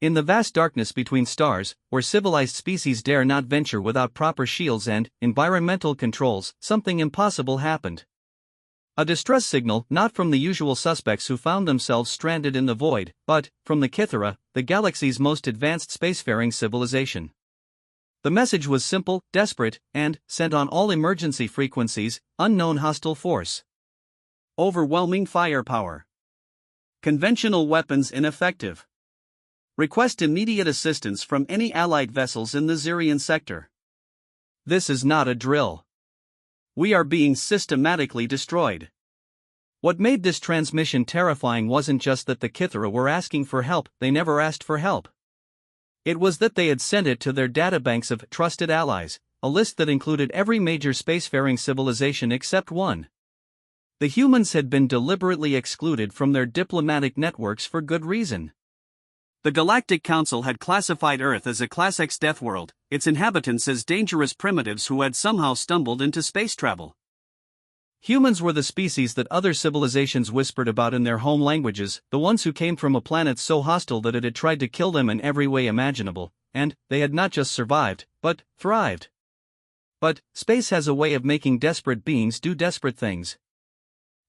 In the vast darkness between stars, where civilized species dare not venture without proper shields and environmental controls, something impossible happened. A distress signal, not from the usual suspects who found themselves stranded in the void, but from the Kythera, the galaxy's most advanced spacefaring civilization. The message was simple, desperate, and sent on all emergency frequencies: unknown hostile force. Overwhelming firepower. Conventional weapons ineffective. Request immediate assistance from any allied vessels in the Zirian sector. This is not a drill. We are being systematically destroyed. What made this transmission terrifying wasn't just that the Kythera were asking for help, they never asked for help. It was that they had sent it to their databanks of trusted allies, a list that included every major spacefaring civilization except one. The humans had been deliberately excluded from their diplomatic networks for good reason. The Galactic Council had classified Earth as a Class X death world, its inhabitants as dangerous primitives who had somehow stumbled into space travel. Humans were the species that other civilizations whispered about in their home languages, the ones who came from a planet so hostile that it had tried to kill them in every way imaginable, and they had not just survived, but thrived. But space has a way of making desperate beings do desperate things.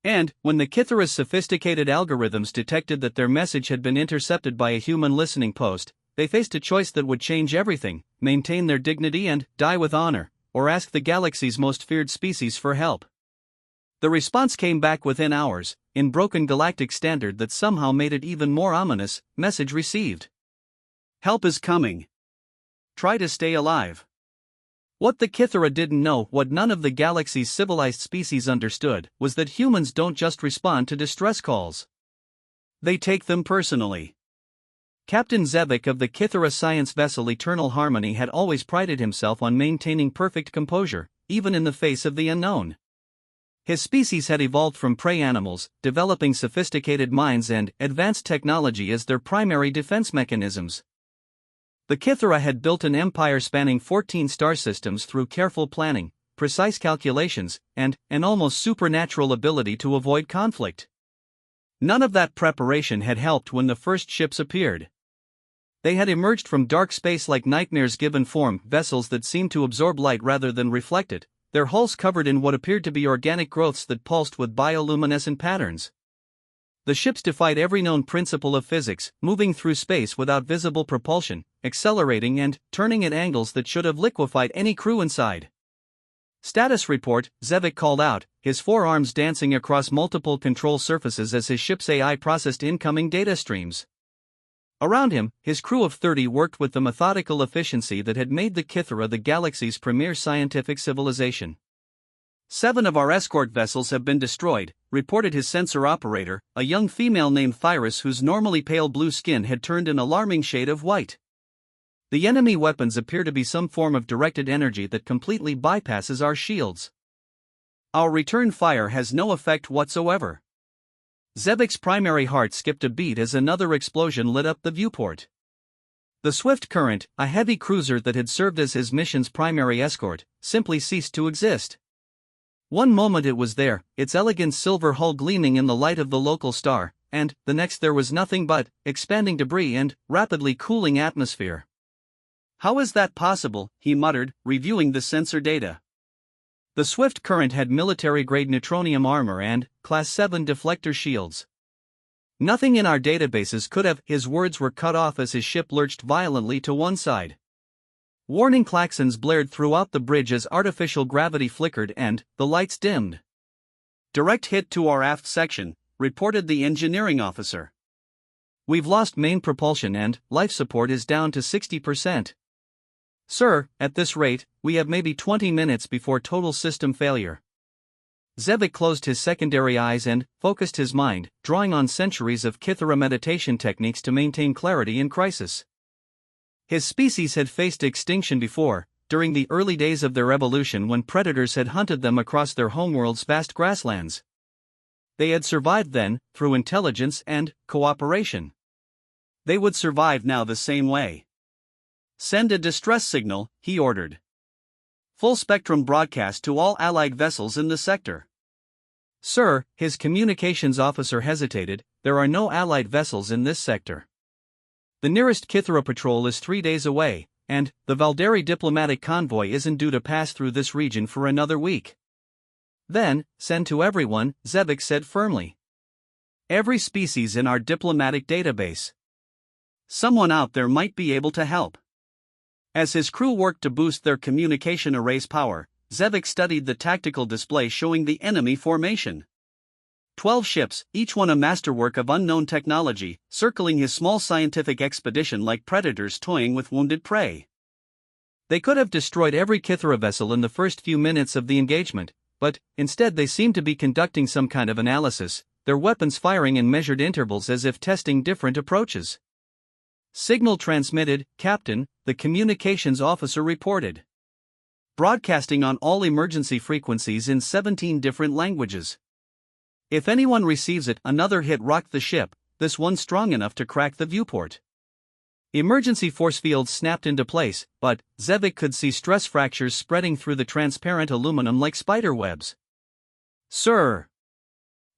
And, when the Kythera's sophisticated algorithms detected that their message had been intercepted by a human listening post, they faced a choice that would change everything: maintain their dignity and die with honor, or ask the galaxy's most feared species for help. The response came back within hours, in broken galactic standard that somehow made it even more ominous: message received. Help is coming. Try to stay alive. What the Kythera didn't know, what none of the galaxy's civilized species understood, was that humans don't just respond to distress calls. They take them personally. Captain Zevik of the Kythera science vessel Eternal Harmony had always prided himself on maintaining perfect composure, even in the face of the unknown. His species had evolved from prey animals, developing sophisticated minds and advanced technology as their primary defense mechanisms. The Kythera had built an empire spanning 14 star systems through careful planning, precise calculations, and an almost supernatural ability to avoid conflict. None of that preparation had helped when the first ships appeared. They had emerged from dark space like nightmares given form, vessels that seemed to absorb light rather than reflect it, their hulls covered in what appeared to be organic growths that pulsed with bioluminescent patterns. The ships defied every known principle of physics, moving through space without visible propulsion, accelerating and turning at angles that should have liquefied any crew inside. Status report, Zevik called out, his forearms dancing across multiple control surfaces as his ship's AI processed incoming data streams. Around him, his crew of 30 worked with the methodical efficiency that had made the Kythera the galaxy's premier scientific civilization. 7 of our escort vessels have been destroyed, reported his sensor operator, a young female named Thyrus whose normally pale blue skin had turned an alarming shade of white. The enemy weapons appear to be some form of directed energy that completely bypasses our shields. Our return fire has no effect whatsoever. Zevik's primary heart skipped a beat as another explosion lit up the viewport. The Swift Current, a heavy cruiser that had served as his mission's primary escort, simply ceased to exist. One moment it was there, its elegant silver hull gleaming in the light of the local star, and the next there was nothing but expanding debris and rapidly cooling atmosphere. How is that possible? He muttered, reviewing the sensor data. The Swift Current had military-grade neutronium armor and Class 7 deflector shields. Nothing in our databases could have. His words were cut off as his ship lurched violently to one side. Warning klaxons blared throughout the bridge as artificial gravity flickered and the lights dimmed. Direct hit to our aft section, reported the engineering officer. We've lost main propulsion and life support is down to 60%. Sir, at this rate, we have maybe 20 minutes before total system failure. Zevik closed his secondary eyes and focused his mind, drawing on centuries of Kythera meditation techniques to maintain clarity in crisis. His species had faced extinction before, during the early days of their evolution when predators had hunted them across their homeworld's vast grasslands. They had survived then, through intelligence and cooperation. They would survive now the same way. Send a distress signal, he ordered. Full spectrum broadcast to all allied vessels in the sector. Sir, his communications officer hesitated, there are no allied vessels in this sector. The nearest Kythera patrol is 3 days away, and the Valderi diplomatic convoy isn't due to pass through this region for another week. Then, send to everyone, Zevik said firmly. Every species in our diplomatic database. Someone out there might be able to help. As his crew worked to boost their communication array's power, Zevik studied the tactical display showing the enemy formation. 12 ships, each one a masterwork of unknown technology, circling his small scientific expedition like predators toying with wounded prey. They could have destroyed every Kythera vessel in the first few minutes of the engagement, but instead they seemed to be conducting some kind of analysis, their weapons firing in measured intervals as if testing different approaches. Signal transmitted, Captain, the communications officer reported. Broadcasting on all emergency frequencies in 17 different languages. If anyone receives it, another hit rocked the ship, this one strong enough to crack the viewport. Emergency force fields snapped into place, but Zevik could see stress fractures spreading through the transparent aluminum like spider webs. Sir!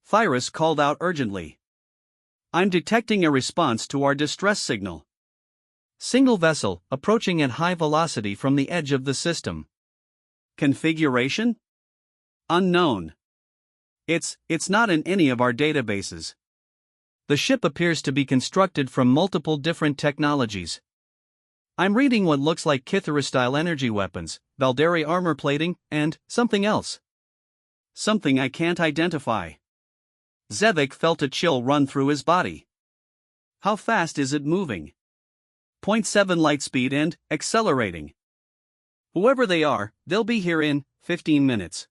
Thyrus called out urgently. I'm detecting a response to our distress signal. Single vessel, approaching at high velocity from the edge of the system. Configuration? Unknown. It's not in any of our databases. The ship appears to be constructed from multiple different technologies. I'm reading what looks like Kythera-style energy weapons, Valderi armor plating, and something else. Something I can't identify. Zevik felt a chill run through his body. How fast is it moving? 0.7 light speed and accelerating. Whoever they are, they'll be here in 15 minutes.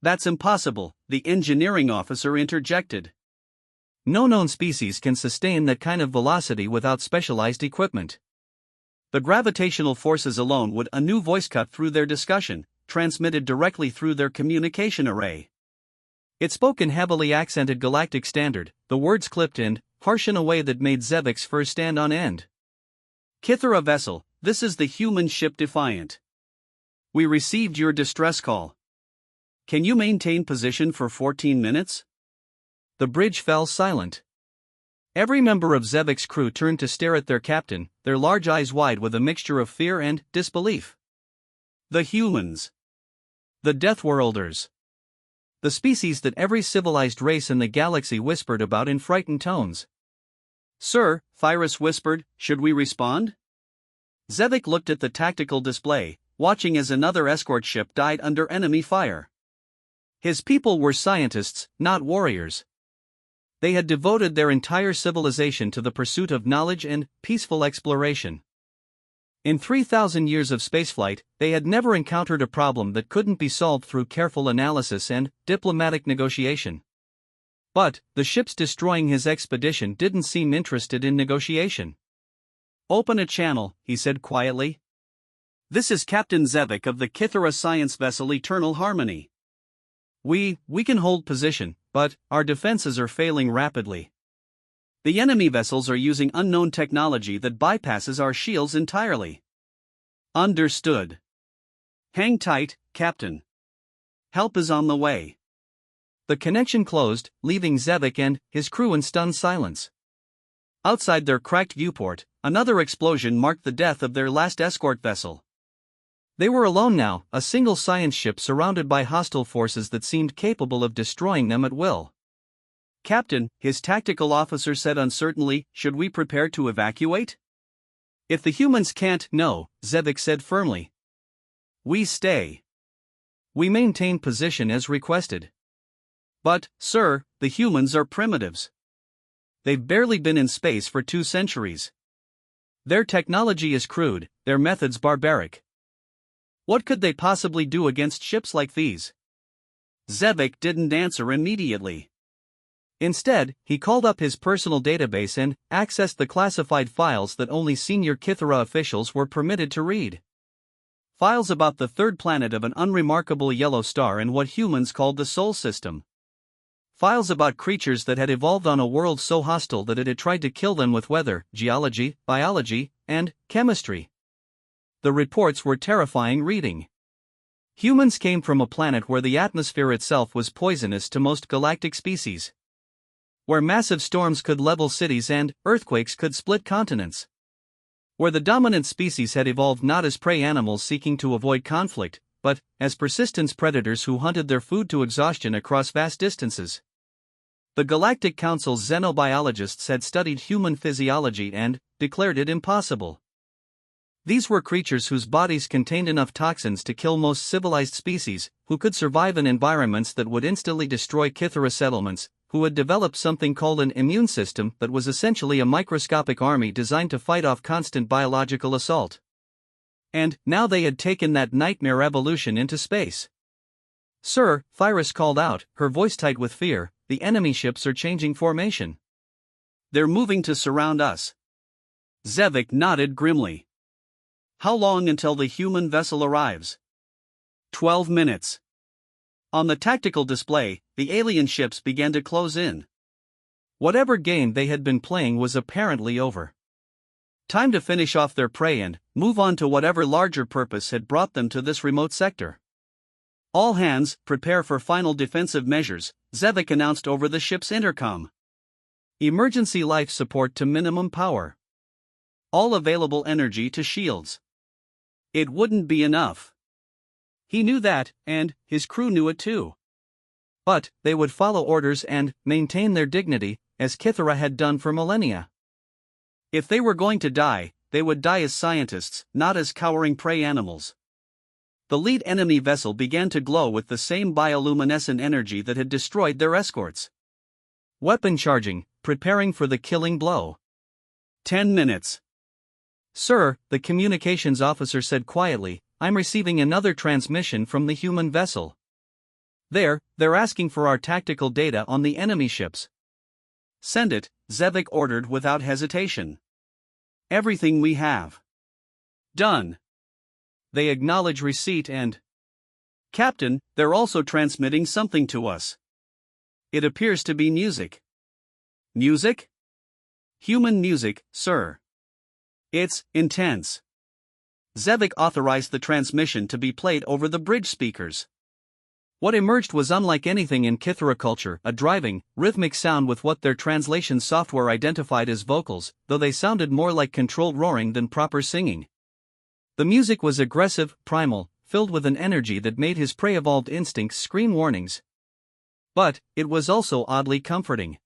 That's impossible, the engineering officer interjected. No known species can sustain that kind of velocity without specialized equipment. The gravitational forces alone would. A new voice cut through their discussion, transmitted directly through their communication array. It spoke in heavily accented galactic standard, the words clipped in, harsh in a way that made Zevik's fur stand on end. Kythera vessel, this is the human ship Defiant. We received your distress call. Can you maintain position for 14 minutes? The bridge fell silent. Every member of Zevik's crew turned to stare at their captain, their large eyes wide with a mixture of fear and disbelief. The humans. The Deathworlders. The species that every civilized race in the galaxy whispered about in frightened tones. Sir, Thyrus whispered, should we respond? Zevik looked at the tactical display, watching as another escort ship died under enemy fire. His people were scientists, not warriors. They had devoted their entire civilization to the pursuit of knowledge and peaceful exploration. In 3,000 years of spaceflight, they had never encountered a problem that couldn't be solved through careful analysis and diplomatic negotiation. But the ships destroying his expedition didn't seem interested in negotiation. Open a channel, he said quietly. This is Captain Zevik of the Kythera science vessel Eternal Harmony. We can hold position, but our defenses are failing rapidly. The enemy vessels are using unknown technology that bypasses our shields entirely. Understood. Hang tight, Captain. Help is on the way. The connection closed, leaving Zevik and his crew in stunned silence. Outside their cracked viewport, another explosion marked the death of their last escort vessel. They were alone now, a single science ship surrounded by hostile forces that seemed capable of destroying them at will. Captain, his tactical officer said uncertainly, should we prepare to evacuate? If the humans can't, no, Zevik said firmly. We stay. We maintain position as requested. But, sir, the humans are primitives. They've barely been in space for 2 centuries. Their technology is crude, their methods barbaric. What could they possibly do against ships like these? Zevik didn't answer immediately. Instead, he called up his personal database and accessed the classified files that only senior Kythera officials were permitted to read. Files about the third planet of an unremarkable yellow star in what humans called the Sol System. Files about creatures that had evolved on a world so hostile that it had tried to kill them with weather, geology, biology, and chemistry. The reports were terrifying reading. Humans came from a planet where the atmosphere itself was poisonous to most galactic species. Where massive storms could level cities and earthquakes could split continents. Where the dominant species had evolved not as prey animals seeking to avoid conflict, but as persistent predators who hunted their food to exhaustion across vast distances. The Galactic Council's xenobiologists had studied human physiology and declared it impossible. These were creatures whose bodies contained enough toxins to kill most civilized species, who could survive in environments that would instantly destroy Kythera settlements, who had developed something called an immune system that was essentially a microscopic army designed to fight off constant biological assault. And now they had taken that nightmare evolution into space. "Sir," Phyrus called out, her voice tight with fear, "the enemy ships are changing formation. They're moving to surround us." Zevik nodded grimly. "How long until the human vessel arrives?" 12 minutes. On the tactical display, the alien ships began to close in. Whatever game they had been playing was apparently over. Time to finish off their prey and move on to whatever larger purpose had brought them to this remote sector. "All hands, prepare for final defensive measures," Zevik announced over the ship's intercom. "Emergency life support to minimum power. All available energy to shields." It wouldn't be enough. He knew that, and his crew knew it too. But they would follow orders and maintain their dignity, as Kythera had done for millennia. If they were going to die, they would die as scientists, not as cowering prey animals. The lead enemy vessel began to glow with the same bioluminescent energy that had destroyed their escorts. Weapon charging, preparing for the killing blow. 10 minutes. "Sir," the communications officer said quietly, "I'm receiving another transmission from the human vessel. They're asking for our tactical data on the enemy ships." "Send it," Zevik ordered without hesitation. "Everything we have." "Done." They acknowledge receipt and... "Captain, they're also transmitting something to us. It appears to be music." "Music?" "Human music, sir. It's intense." Zevik authorized the transmission to be played over the bridge speakers. What emerged was unlike anything in Kythera culture, a driving, rhythmic sound with what their translation software identified as vocals, though they sounded more like controlled roaring than proper singing. The music was aggressive, primal, filled with an energy that made his prey-evolved instincts scream warnings. But it was also oddly comforting.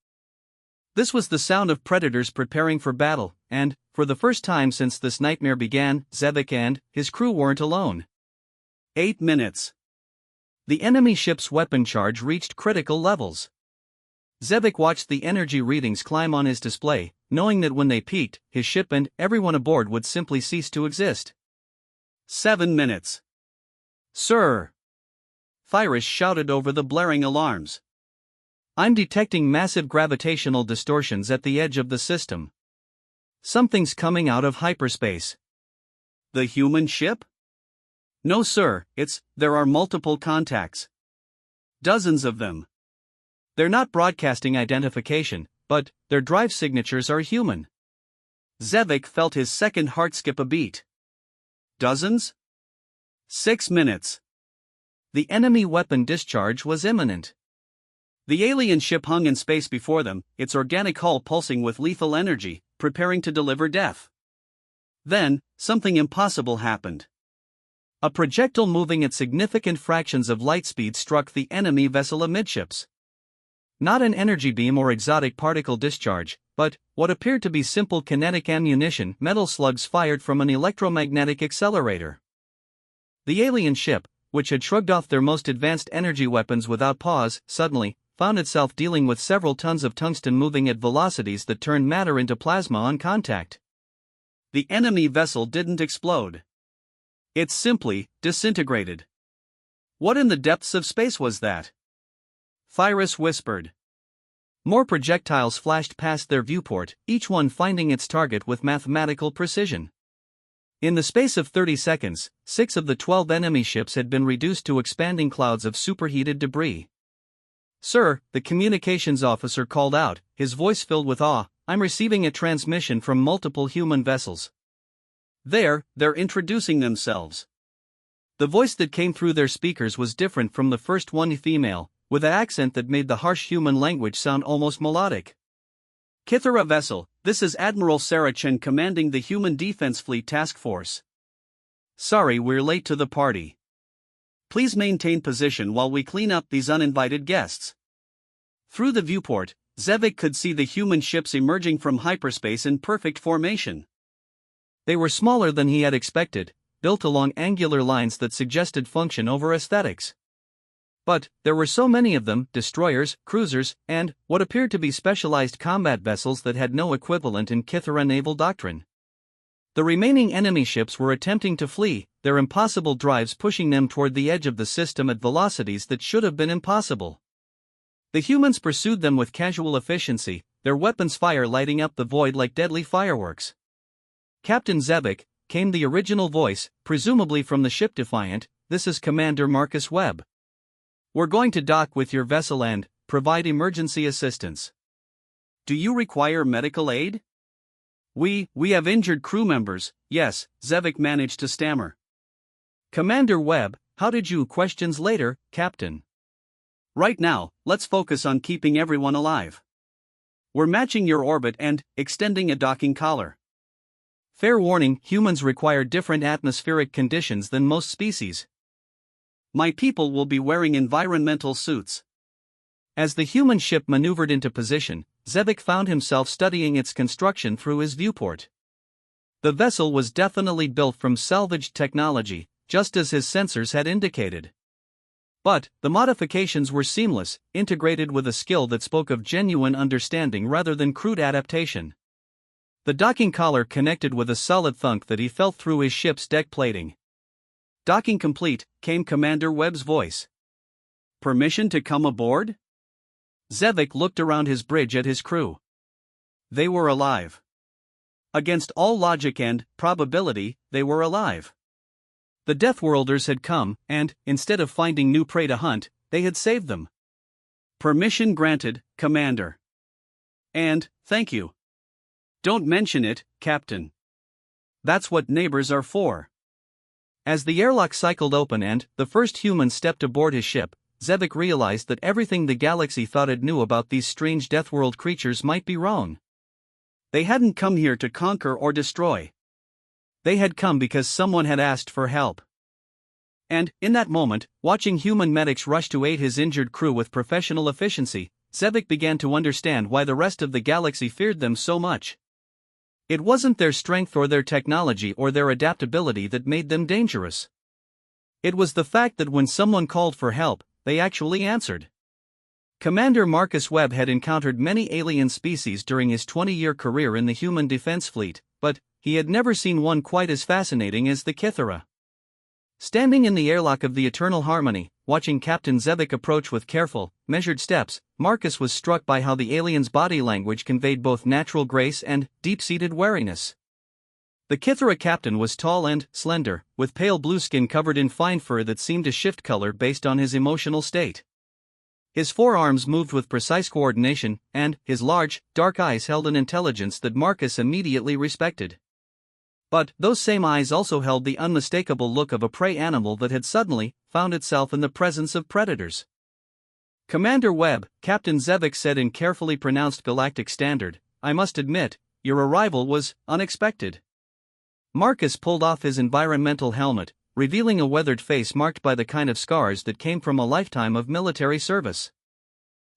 This was the sound of predators preparing for battle, and, for the first time since this nightmare began, Zevik and his crew weren't alone. 8 minutes. The enemy ship's weapon charge reached critical levels. Zevik watched the energy readings climb on his display, knowing that when they peaked, his ship and everyone aboard would simply cease to exist. 7 minutes. "Sir!" Phyrus shouted over the blaring alarms. "I'm detecting massive gravitational distortions at the edge of the system. Something's coming out of hyperspace." "The human ship?" "No sir, there are multiple contacts. Dozens of them. They're not broadcasting identification, but their drive signatures are human." Zevik felt his second heart skip a beat. "Dozens?" 6 minutes. The enemy weapon discharge was imminent. The alien ship hung in space before them, its organic hull pulsing with lethal energy, preparing to deliver death. Then, something impossible happened. A projectile moving at significant fractions of light speed struck the enemy vessel amidships. Not an energy beam or exotic particle discharge, but what appeared to be simple kinetic ammunition, metal slugs fired from an electromagnetic accelerator. The alien ship, which had shrugged off their most advanced energy weapons without pause, suddenly found itself dealing with several tons of tungsten moving at velocities that turned matter into plasma on contact. The enemy vessel didn't explode. It simply disintegrated. "What in the depths of space was that?" Phyrus whispered. More projectiles flashed past their viewport, each one finding its target with mathematical precision. In the space of 30 seconds, 6 of the 12 enemy ships had been reduced to expanding clouds of superheated debris. "Sir," the communications officer called out, his voice filled with awe, "I'm receiving a transmission from multiple human vessels. They're introducing themselves." The voice that came through their speakers was different from the first one, female, with an accent that made the harsh human language sound almost melodic. "Kithara vessel, this is Admiral Sarah Chen commanding the Human Defense Fleet Task Force. Sorry we're late to the party. Please maintain position while we clean up these uninvited guests." Through the viewport, Zevik could see the human ships emerging from hyperspace in perfect formation. They were smaller than he had expected, built along angular lines that suggested function over aesthetics. But there were so many of them: destroyers, cruisers, and what appeared to be specialized combat vessels that had no equivalent in Kithara naval doctrine. The remaining enemy ships were attempting to flee, their impossible drives pushing them toward the edge of the system at velocities that should have been impossible. The humans pursued them with casual efficiency, their weapons' fire lighting up the void like deadly fireworks. "Captain Zevik," came the original voice, presumably from the ship Defiant, "this is Commander Marcus Webb. We're going to dock with your vessel and provide emergency assistance. Do you require medical aid?" We have injured crew members, yes," Zevik managed to stammer. "Commander Webb, how did you?" "Questions later, Captain. Right now, let's focus on keeping everyone alive. We're matching your orbit and extending a docking collar. Fair warning, humans require different atmospheric conditions than most species. My people will be wearing environmental suits." As the human ship maneuvered into position, Zevik found himself studying its construction through his viewport. The vessel was definitely built from salvaged technology, just as his sensors had indicated. But the modifications were seamless, integrated with a skill that spoke of genuine understanding rather than crude adaptation. The docking collar connected with a solid thunk that he felt through his ship's deck plating. "Docking complete," came Commander Webb's voice. "Permission to come aboard?" Zevik looked around his bridge at his crew. They were alive. Against all logic and probability, they were alive. The Deathworlders had come, and, instead of finding new prey to hunt, they had saved them. "Permission granted, Commander. And, thank you. Don't mention it, Captain. That's what neighbors are for." As the airlock cycled open and the first human stepped aboard his ship, Zevik realized that everything the galaxy thought it knew about these strange Deathworld creatures might be wrong. They hadn't come here to conquer or destroy. They had come because someone had asked for help. And, in that moment, watching human medics rush to aid his injured crew with professional efficiency, Zevik began to understand why the rest of the galaxy feared them so much. It wasn't their strength or their technology or their adaptability that made them dangerous. It was the fact that when someone called for help, they actually answered. Commander Marcus Webb had encountered many alien species during his 20-year career in the Human Defense Fleet, but he had never seen one quite as fascinating as the Kithara. Standing in the airlock of the Eternal Harmony, watching Captain Zevik approach with careful, measured steps, Marcus was struck by how the alien's body language conveyed both natural grace and deep-seated wariness. The Kithara captain was tall and slender, with pale blue skin covered in fine fur that seemed to shift color based on his emotional state. His forearms moved with precise coordination, and his large, dark eyes held an intelligence that Marcus immediately respected. But those same eyes also held the unmistakable look of a prey animal that had suddenly found itself in the presence of predators. "Commander Webb," Captain Zevik said in carefully pronounced galactic standard, "I must admit, your arrival was unexpected." Marcus pulled off his environmental helmet, revealing a weathered face marked by the kind of scars that came from a lifetime of military service.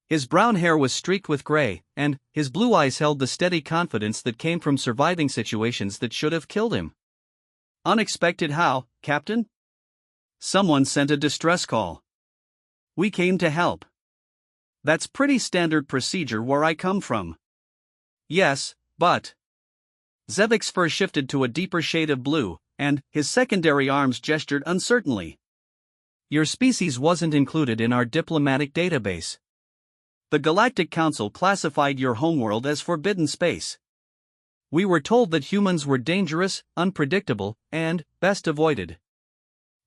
His brown hair was streaked with gray, and his blue eyes held the steady confidence that came from surviving situations that should have killed him. "Unexpected how, Captain?" "Someone sent a distress call. We came to help. That's pretty standard procedure where I come from." "Yes, but..." Zevik's fur shifted to a deeper shade of blue, and his secondary arms gestured uncertainly. "Your species wasn't included in our diplomatic database. The Galactic Council classified your homeworld as forbidden space. We were told that humans were dangerous, unpredictable, and best avoided."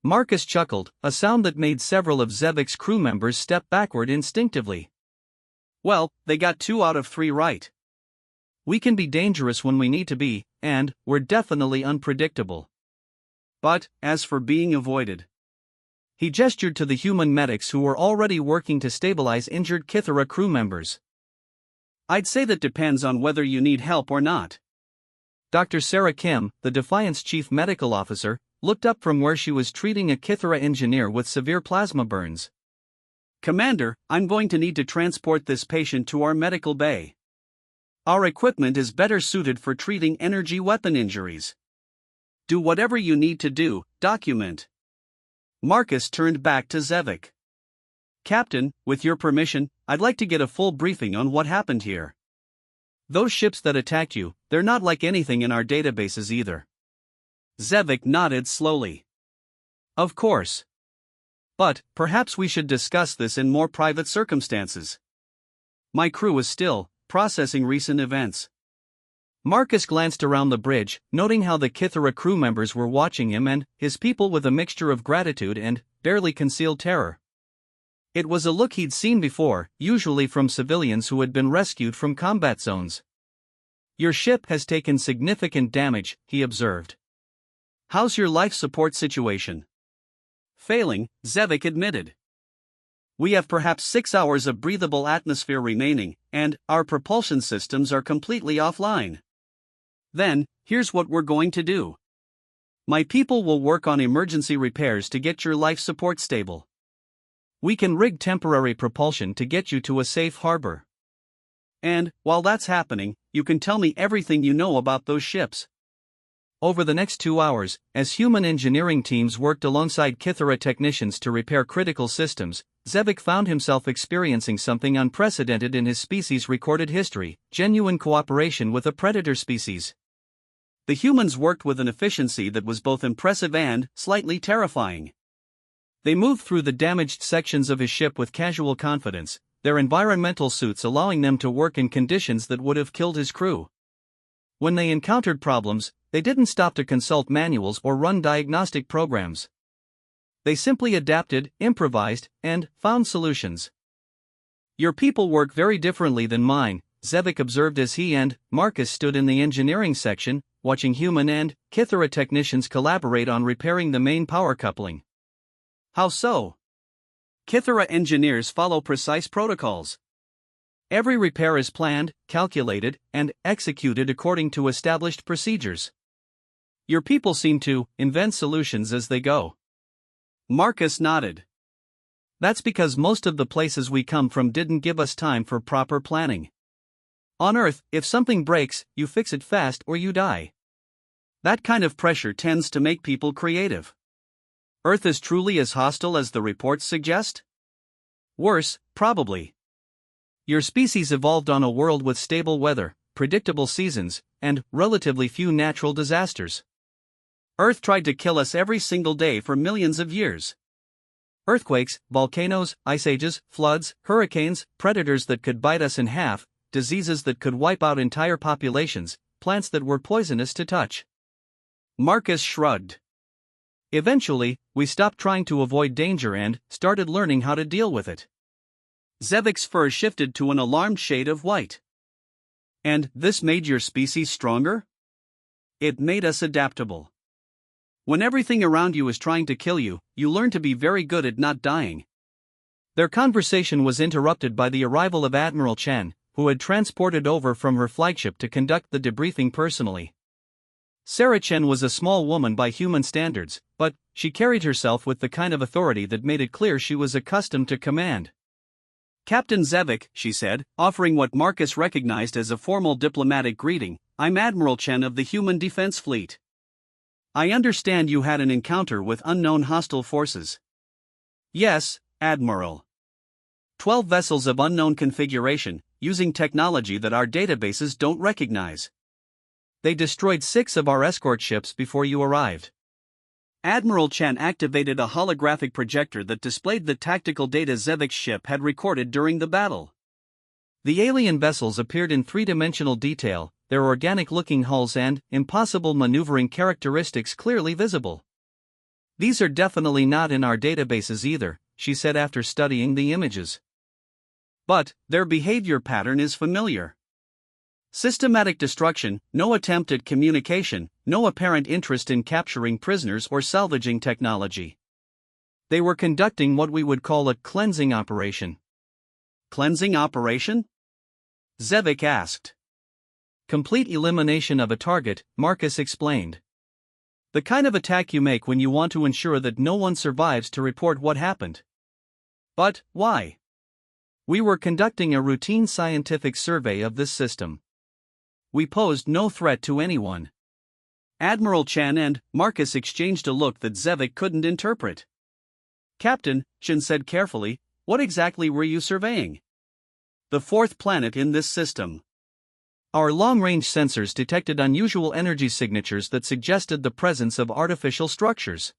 Marcus chuckled, a sound that made several of Zevik's crew members step backward instinctively. "Well, they got 2 out of 3 right. We can be dangerous when we need to be, and we're definitely unpredictable. But, as for being avoided..." He gestured to the human medics who were already working to stabilize injured Kythera crew members. I'd say that depends on whether you need help or not. Dr. Sarah Kim, the Defiant's chief medical officer, looked up from where she was treating a Kythera engineer with severe plasma burns. Commander, I'm going to need to transport this patient to our medical bay. Our equipment is better suited for treating energy weapon injuries. Do whatever you need to do, document. Marcus turned back to Zevik. Captain, with your permission, I'd like to get a full briefing on what happened here. Those ships that attacked you, they're not like anything in our databases either. Zevik nodded slowly. Of course. But, perhaps we should discuss this in more private circumstances. My crew is still processing recent events. Marcus glanced around the bridge, noting how the Kythera crew members were watching him and his people with a mixture of gratitude and barely concealed terror. It was a look he'd seen before, usually from civilians who had been rescued from combat zones. Your ship has taken significant damage, he observed. How's your life support situation? Failing, Zevik admitted. We have perhaps 6 hours of breathable atmosphere remaining, and our propulsion systems are completely offline. Then, here's what we're going to do. My people will work on emergency repairs to get your life support stable. We can rig temporary propulsion to get you to a safe harbor. And, while that's happening, you can tell me everything you know about those ships. Over the next 2 hours, as human engineering teams worked alongside Kythera technicians to repair critical systems, Zevik found himself experiencing something unprecedented in his species' recorded history: genuine cooperation with a predator species. The humans worked with an efficiency that was both impressive and slightly terrifying. They moved through the damaged sections of his ship with casual confidence, their environmental suits allowing them to work in conditions that would have killed his crew. When they encountered problems, they didn't stop to consult manuals or run diagnostic programs. They simply adapted, improvised, and found solutions. Your people work very differently than mine, Zevik observed as he and Marcus stood in the engineering section, watching human and Kythera technicians collaborate on repairing the main power coupling. How so? Kythera engineers follow precise protocols. Every repair is planned, calculated, and executed according to established procedures. Your people seem to invent solutions as they go. Marcus nodded. That's because most of the places we come from didn't give us time for proper planning. On Earth, if something breaks, you fix it fast or you die. That kind of pressure tends to make people creative. Earth is truly as hostile as the reports suggest? Worse, probably. Your species evolved on a world with stable weather, predictable seasons, and relatively few natural disasters. Earth tried to kill us every single day for millions of years. Earthquakes, volcanoes, ice ages, floods, hurricanes, predators that could bite us in half, diseases that could wipe out entire populations, plants that were poisonous to touch. Marcus shrugged. Eventually, we stopped trying to avoid danger and started learning how to deal with it. Zevik's fur shifted to an alarmed shade of white. And this made your species stronger? It made us adaptable. When everything around you is trying to kill you, you learn to be very good at not dying. Their conversation was interrupted by the arrival of Admiral Chen, who had transported over from her flagship to conduct the debriefing personally. Sarah Chen was a small woman by human standards, but she carried herself with the kind of authority that made it clear she was accustomed to command. Captain Zevik, she said, offering what Marcus recognized as a formal diplomatic greeting, I'm Admiral Chen of the Human Defense Fleet. I understand you had an encounter with unknown hostile forces. Yes, Admiral. 12 vessels of unknown configuration, using technology that our databases don't recognize. They destroyed 6 of our escort ships before you arrived. Admiral Chen activated a holographic projector that displayed the tactical data Zevik's ship had recorded during the battle. The alien vessels appeared in 3-dimensional detail, their organic-looking hulls and impossible maneuvering characteristics clearly visible. These are definitely not in our databases either, she said after studying the images. But their behavior pattern is familiar. Systematic destruction, no attempt at communication, no apparent interest in capturing prisoners or salvaging technology. They were conducting what we would call a cleansing operation. Cleansing operation? Zevik asked. Complete elimination of a target, Marcus explained. The kind of attack you make when you want to ensure that no one survives to report what happened. But why? We were conducting a routine scientific survey of this system. We posed no threat to anyone. Admiral Chan and Marcus exchanged a look that Zevik couldn't interpret. Captain, Chan said carefully, what exactly were you surveying? The fourth planet in this system. Our long-range sensors detected unusual energy signatures that suggested the presence of artificial structures.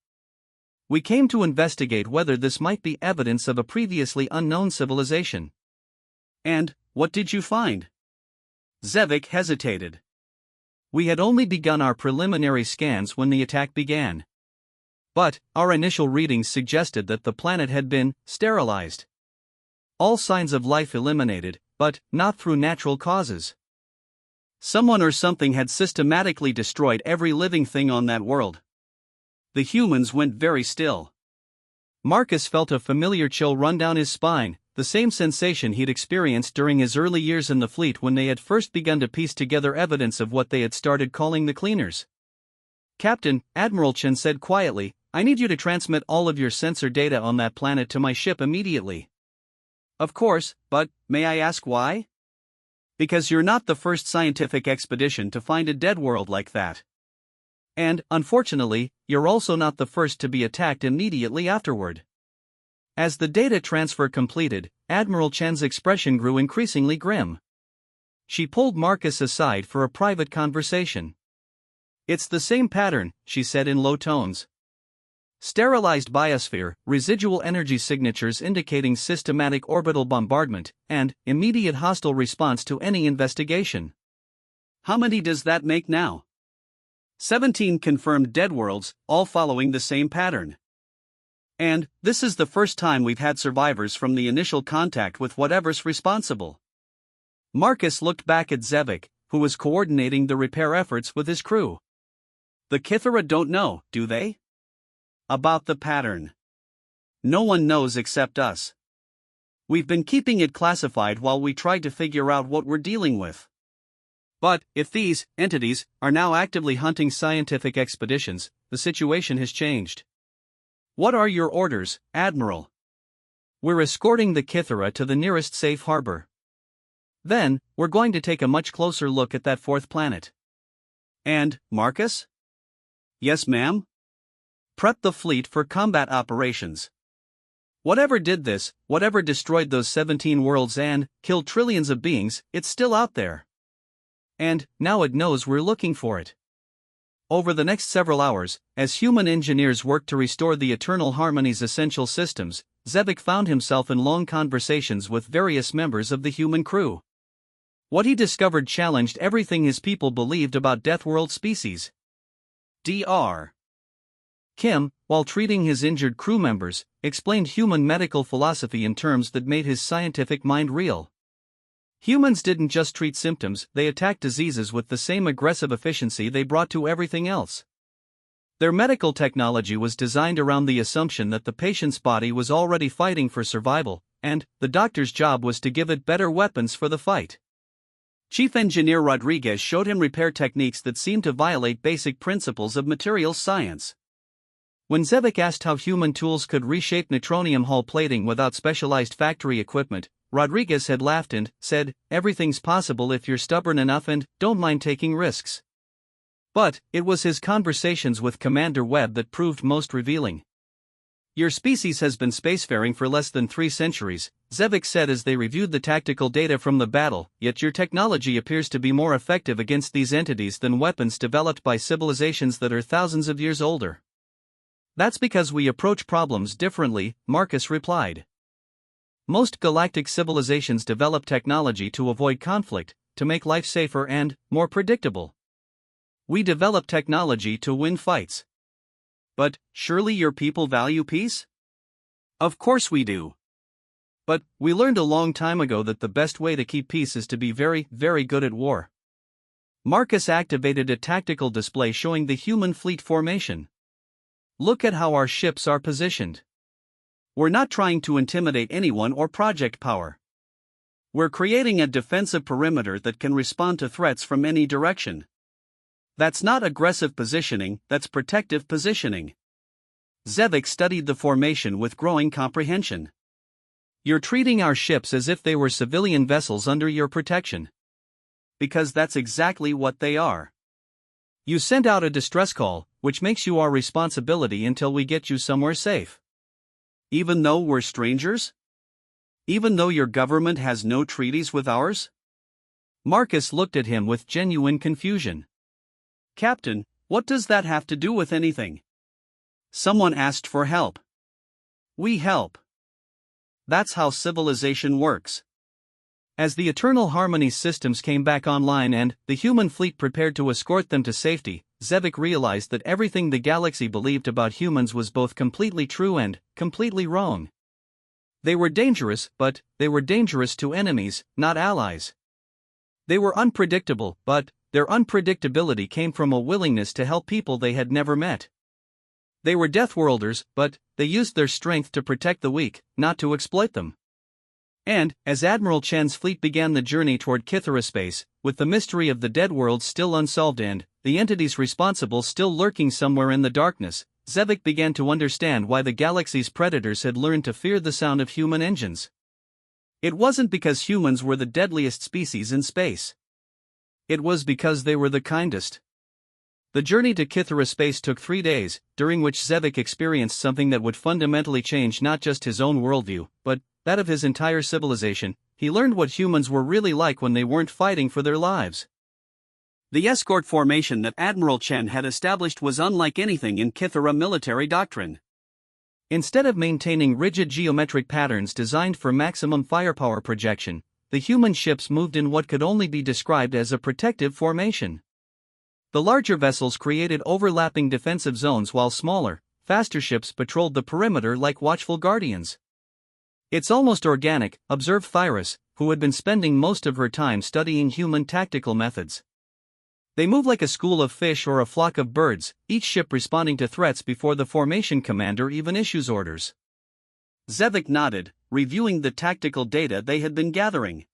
We came to investigate whether this might be evidence of a previously unknown civilization. And what did you find? Zevik hesitated. We had only begun our preliminary scans when the attack began. But our initial readings suggested that the planet had been sterilized. All signs of life eliminated, but not through natural causes. Someone or something had systematically destroyed every living thing on that world. The humans went very still. Marcus felt a familiar chill run down his spine, the same sensation he'd experienced during his early years in the fleet when they had first begun to piece together evidence of what they had started calling the cleaners. Captain, Admiral Chen said quietly, I need you to transmit all of your sensor data on that planet to my ship immediately. Of course, but may I ask why? Because you're not the first scientific expedition to find a dead world like that. And, unfortunately, you're also not the first to be attacked immediately afterward. As the data transfer completed, Admiral Chen's expression grew increasingly grim. She pulled Marcus aside for a private conversation. It's the same pattern, she said in low tones. Sterilized biosphere, residual energy signatures indicating systematic orbital bombardment, and immediate hostile response to any investigation. How many does that make now? 17 confirmed dead worlds, all following the same pattern. And this is the first time we've had survivors from the initial contact with whatever's responsible. Marcus looked back at Zevik, who was coordinating the repair efforts with his crew. The Kithara don't know, do they? About the pattern. No one knows except us. We've been keeping it classified while we tried to figure out what we're dealing with. But if these entities are now actively hunting scientific expeditions, the situation has changed. What are your orders, Admiral? We're escorting the Kithara to the nearest safe harbor. Then, we're going to take a much closer look at that fourth planet. And, Marcus? Yes, ma'am? Prep the fleet for combat operations. Whatever did this, whatever destroyed those 17 worlds and killed trillions of beings, it's still out there. And now it knows we're looking for it. Over the next several hours, as human engineers worked to restore the Eternal Harmony's essential systems, Zevik found himself in long conversations with various members of the human crew. What he discovered challenged everything his people believed about Deathworld species. Dr. Kim, while treating his injured crew members, explained human medical philosophy in terms that made his scientific mind reel. Humans didn't just treat symptoms, they attacked diseases with the same aggressive efficiency they brought to everything else. Their medical technology was designed around the assumption that the patient's body was already fighting for survival, and the doctor's job was to give it better weapons for the fight. Chief Engineer Rodriguez showed him repair techniques that seemed to violate basic principles of materials science. When Zevik asked how human tools could reshape neutronium hull plating without specialized factory equipment, Rodriguez had laughed and said, everything's possible if you're stubborn enough and don't mind taking risks. But it was his conversations with Commander Webb that proved most revealing. Your species has been spacefaring for less than 3 centuries, Zevik said as they reviewed the tactical data from the battle, yet your technology appears to be more effective against these entities than weapons developed by civilizations that are thousands of years older. That's because we approach problems differently, Marcus replied. Most galactic civilizations develop technology to avoid conflict, to make life safer and more predictable. We develop technology to win fights. But surely your people value peace? Of course we do. But we learned a long time ago that the best way to keep peace is to be very, very good at war. Marcus activated a tactical display showing the human fleet formation. Look at how our ships are positioned. We're not trying to intimidate anyone or project power. We're creating a defensive perimeter that can respond to threats from any direction. That's not aggressive positioning, that's protective positioning. Zevik studied the formation with growing comprehension. You're treating our ships as if they were civilian vessels under your protection. Because that's exactly what they are. You sent out a distress call, which makes you our responsibility until we get you somewhere safe. Even though we're strangers? Even though your government has no treaties with ours? Marcus looked at him with genuine confusion. Captain, what does that have to do with anything? Someone asked for help. We help. That's how civilization works. As the Eternal Harmony systems came back online and the human fleet prepared to escort them to safety, Zevik realized that everything the galaxy believed about humans was both completely true and completely wrong. They were dangerous, but they were dangerous to enemies, not allies. They were unpredictable, but their unpredictability came from a willingness to help people they had never met. They were Deathworlders, but they used their strength to protect the weak, not to exploit them. And, as Admiral Chen's fleet began the journey toward Kythera space, with the mystery of the dead world still unsolved and the entities responsible still lurking somewhere in the darkness, Zevik began to understand why the galaxy's predators had learned to fear the sound of human engines. It wasn't because humans were the deadliest species in space. It was because they were the kindest. The journey to Kythera space took 3 days, during which Zevik experienced something that would fundamentally change not just his own worldview, but that of his entire civilization. He learned what humans were really like when they weren't fighting for their lives. The escort formation that Admiral Chen had established was unlike anything in Kythera military doctrine. Instead of maintaining rigid geometric patterns designed for maximum firepower projection, the human ships moved in what could only be described as a protective formation. The larger vessels created overlapping defensive zones while smaller, faster ships patrolled the perimeter like watchful guardians. It's almost organic, observed Thyrus, who had been spending most of her time studying human tactical methods. They move like a school of fish or a flock of birds, each ship responding to threats before the formation commander even issues orders. Zevik nodded, reviewing the tactical data they had been gathering.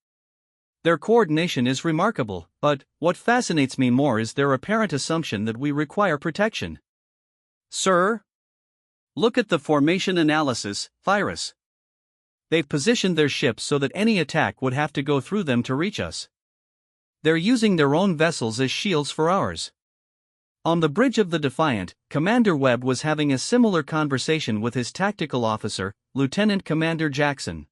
Their coordination is remarkable, but what fascinates me more is their apparent assumption that we require protection. Sir? Look at the formation analysis, Thyrus. They've positioned their ships so that any attack would have to go through them to reach us. They're using their own vessels as shields for ours. On the bridge of the Defiant, Commander Webb was having a similar conversation with his tactical officer, Lieutenant Commander Jackson.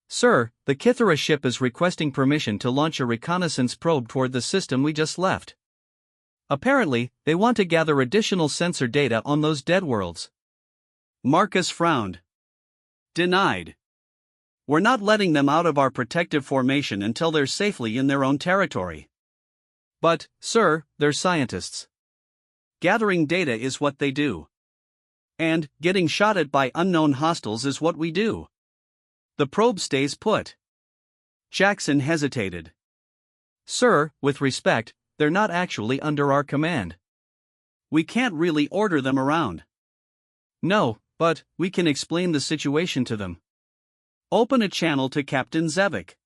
Sir, the Kythera ship is requesting permission to launch a reconnaissance probe toward the system we just left. Apparently, they want to gather additional sensor data on those dead worlds. Marcus frowned. Denied. We're not letting them out of our protective formation until they're safely in their own territory. But, sir, they're scientists. Gathering data is what they do. And getting shot at by unknown hostiles is what we do. The probe stays put. Jackson hesitated. Sir, with respect, they're not actually under our command. We can't really order them around. No, but we can explain the situation to them. Open a channel to Captain Zevik.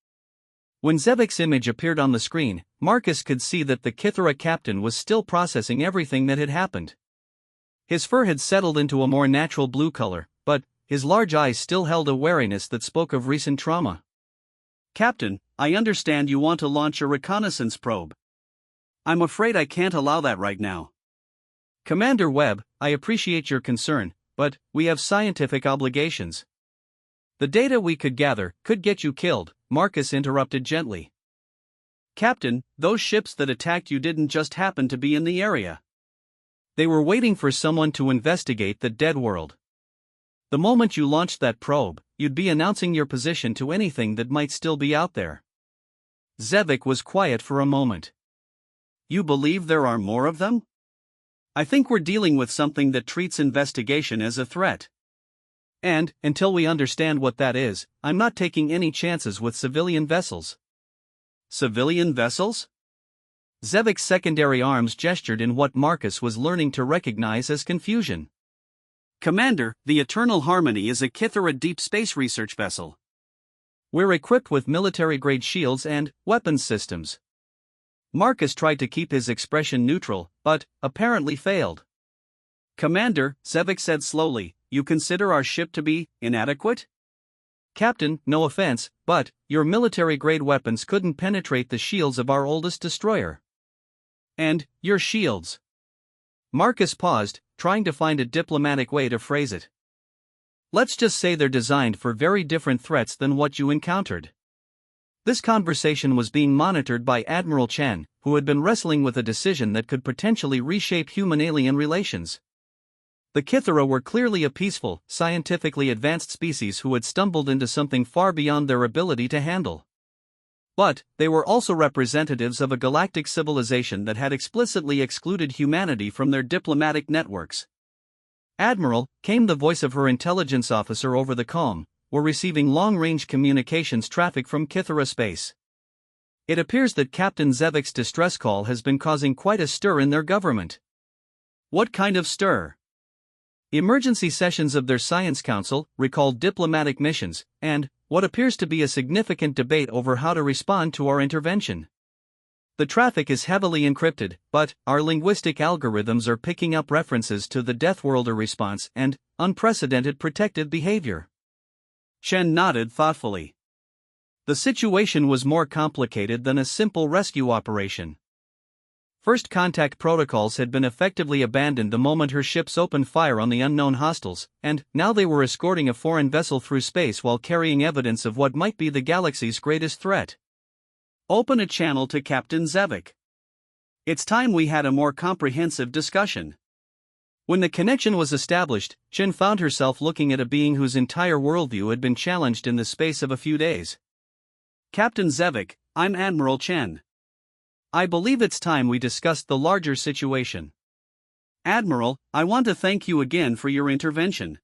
When Zevik's image appeared on the screen, Marcus could see that the Kythera captain was still processing everything that had happened. His fur had settled into a more natural blue color, but his large eyes still held a wariness that spoke of recent trauma. Captain, I understand you want to launch a reconnaissance probe. I'm afraid I can't allow that right now. Commander Webb, I appreciate your concern, but we have scientific obligations. The data we could gather could get you killed, Marcus interrupted gently. Captain, those ships that attacked you didn't just happen to be in the area. They were waiting for someone to investigate the dead world. The moment you launched that probe, you'd be announcing your position to anything that might still be out there. Zevik was quiet for a moment. You believe there are more of them? I think we're dealing with something that treats investigation as a threat. And, until we understand what that is, I'm not taking any chances with civilian vessels. Civilian vessels? Zevik's secondary arms gestured in what Marcus was learning to recognize as confusion. Commander, the Eternal Harmony is a Kythera deep space research vessel. We're equipped with military-grade shields and weapons systems. Marcus tried to keep his expression neutral, but apparently failed. Commander, Zevik said slowly, you consider our ship to be inadequate? Captain, no offense, but your military-grade weapons couldn't penetrate the shields of our oldest destroyer. And your shields. Marcus paused, trying to find a diplomatic way to phrase it. Let's just say they're designed for very different threats than what you encountered. This conversation was being monitored by Admiral Chen, who had been wrestling with a decision that could potentially reshape human-alien relations. The Kythera were clearly a peaceful, scientifically advanced species who had stumbled into something far beyond their ability to handle. But they were also representatives of a galactic civilization that had explicitly excluded humanity from their diplomatic networks. Admiral, came the voice of her intelligence officer over the comm, were receiving long-range communications traffic from Kythera space. It appears that Captain Zevik's distress call has been causing quite a stir in their government. What kind of stir? Emergency sessions of their Science Council recalled diplomatic missions, and what appears to be a significant debate over how to respond to our intervention. The traffic is heavily encrypted, but our linguistic algorithms are picking up references to the Deathworlder response and unprecedented protective behavior. Chen nodded thoughtfully. The situation was more complicated than a simple rescue operation. First contact protocols had been effectively abandoned the moment her ships opened fire on the unknown hostiles, and now they were escorting a foreign vessel through space while carrying evidence of what might be the galaxy's greatest threat. Open a channel to Captain Zevik. It's time we had a more comprehensive discussion. When the connection was established, Chen found herself looking at a being whose entire worldview had been challenged in the space of a few days. Captain Zevik, I'm Admiral Chen. I believe it's time we discussed the larger situation. Admiral, I want to thank you again for your intervention.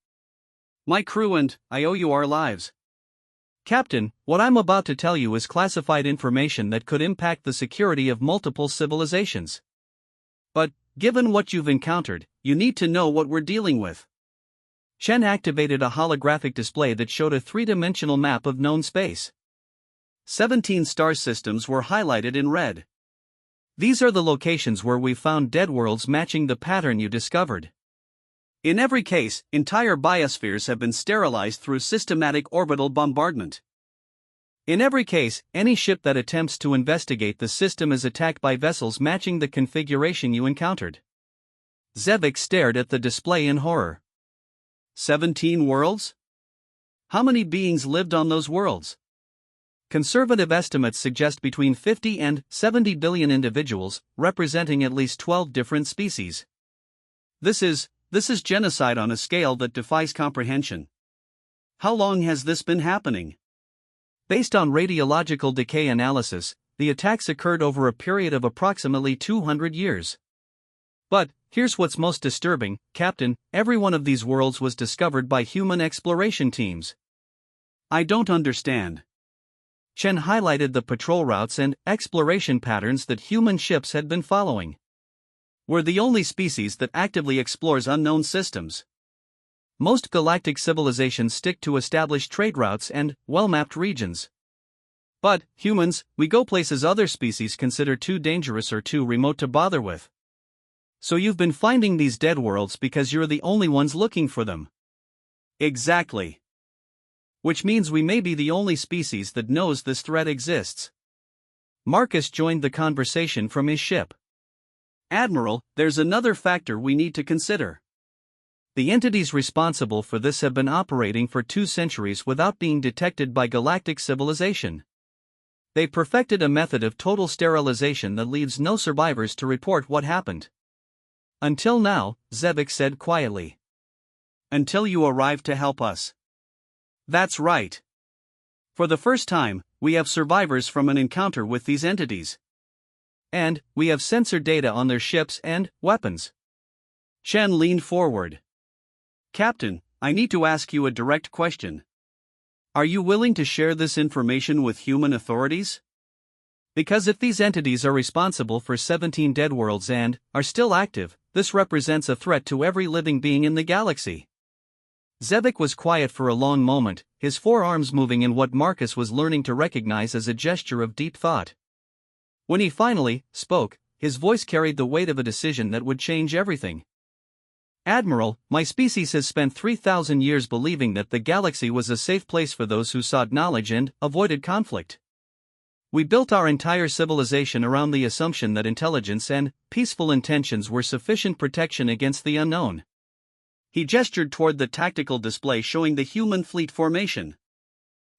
My crew and I owe you our lives. Captain, what I'm about to tell you is classified information that could impact the security of multiple civilizations. But, given what you've encountered, you need to know what we're dealing with. Chen activated a holographic display that showed a three-dimensional map of known space. 17 star systems were highlighted in red. These are the locations where we found dead worlds matching the pattern you discovered. In every case, entire biospheres have been sterilized through systematic orbital bombardment. In every case, any ship that attempts to investigate the system is attacked by vessels matching the configuration you encountered. Zevik stared at the display in horror. 17 worlds? How many beings lived on those worlds? Conservative estimates suggest between 50 and 70 billion individuals, representing at least 12 different species. This is genocide on a scale that defies comprehension. How long has this been happening? Based on radiological decay analysis, the attacks occurred over a period of approximately 200 years. But, here's what's most disturbing, Captain, every one of these worlds was discovered by human exploration teams. I don't understand. Chen highlighted the patrol routes and exploration patterns that human ships had been following. We're the only species that actively explores unknown systems. Most galactic civilizations stick to established trade routes and well-mapped regions. But, humans, we go places other species consider too dangerous or too remote to bother with. So you've been finding these dead worlds because you're the only ones looking for them. Exactly. Which means we may be the only species that knows this threat exists. Marcus joined the conversation from his ship. Admiral, there's another factor we need to consider. The entities responsible for this have been operating for 2 centuries without being detected by galactic civilization. They perfected a method of total sterilization that leaves no survivors to report what happened. Until now, Zevik said quietly. Until you arrived to help us. That's right. For the first time, we have survivors from an encounter with these entities. And we have sensor data on their ships and weapons. Chen leaned forward. Captain, I need to ask you a direct question. Are you willing to share this information with human authorities? Because if these entities are responsible for 17 dead worlds and are still active, this represents a threat to every living being in the galaxy. Zevik was quiet for a long moment, his forearms moving in what Marcus was learning to recognize as a gesture of deep thought. When he finally spoke, his voice carried the weight of a decision that would change everything. Admiral, my species has spent 3,000 years believing that the galaxy was a safe place for those who sought knowledge and avoided conflict. We built our entire civilization around the assumption that intelligence and peaceful intentions were sufficient protection against the unknown. He gestured toward the tactical display showing the human fleet formation.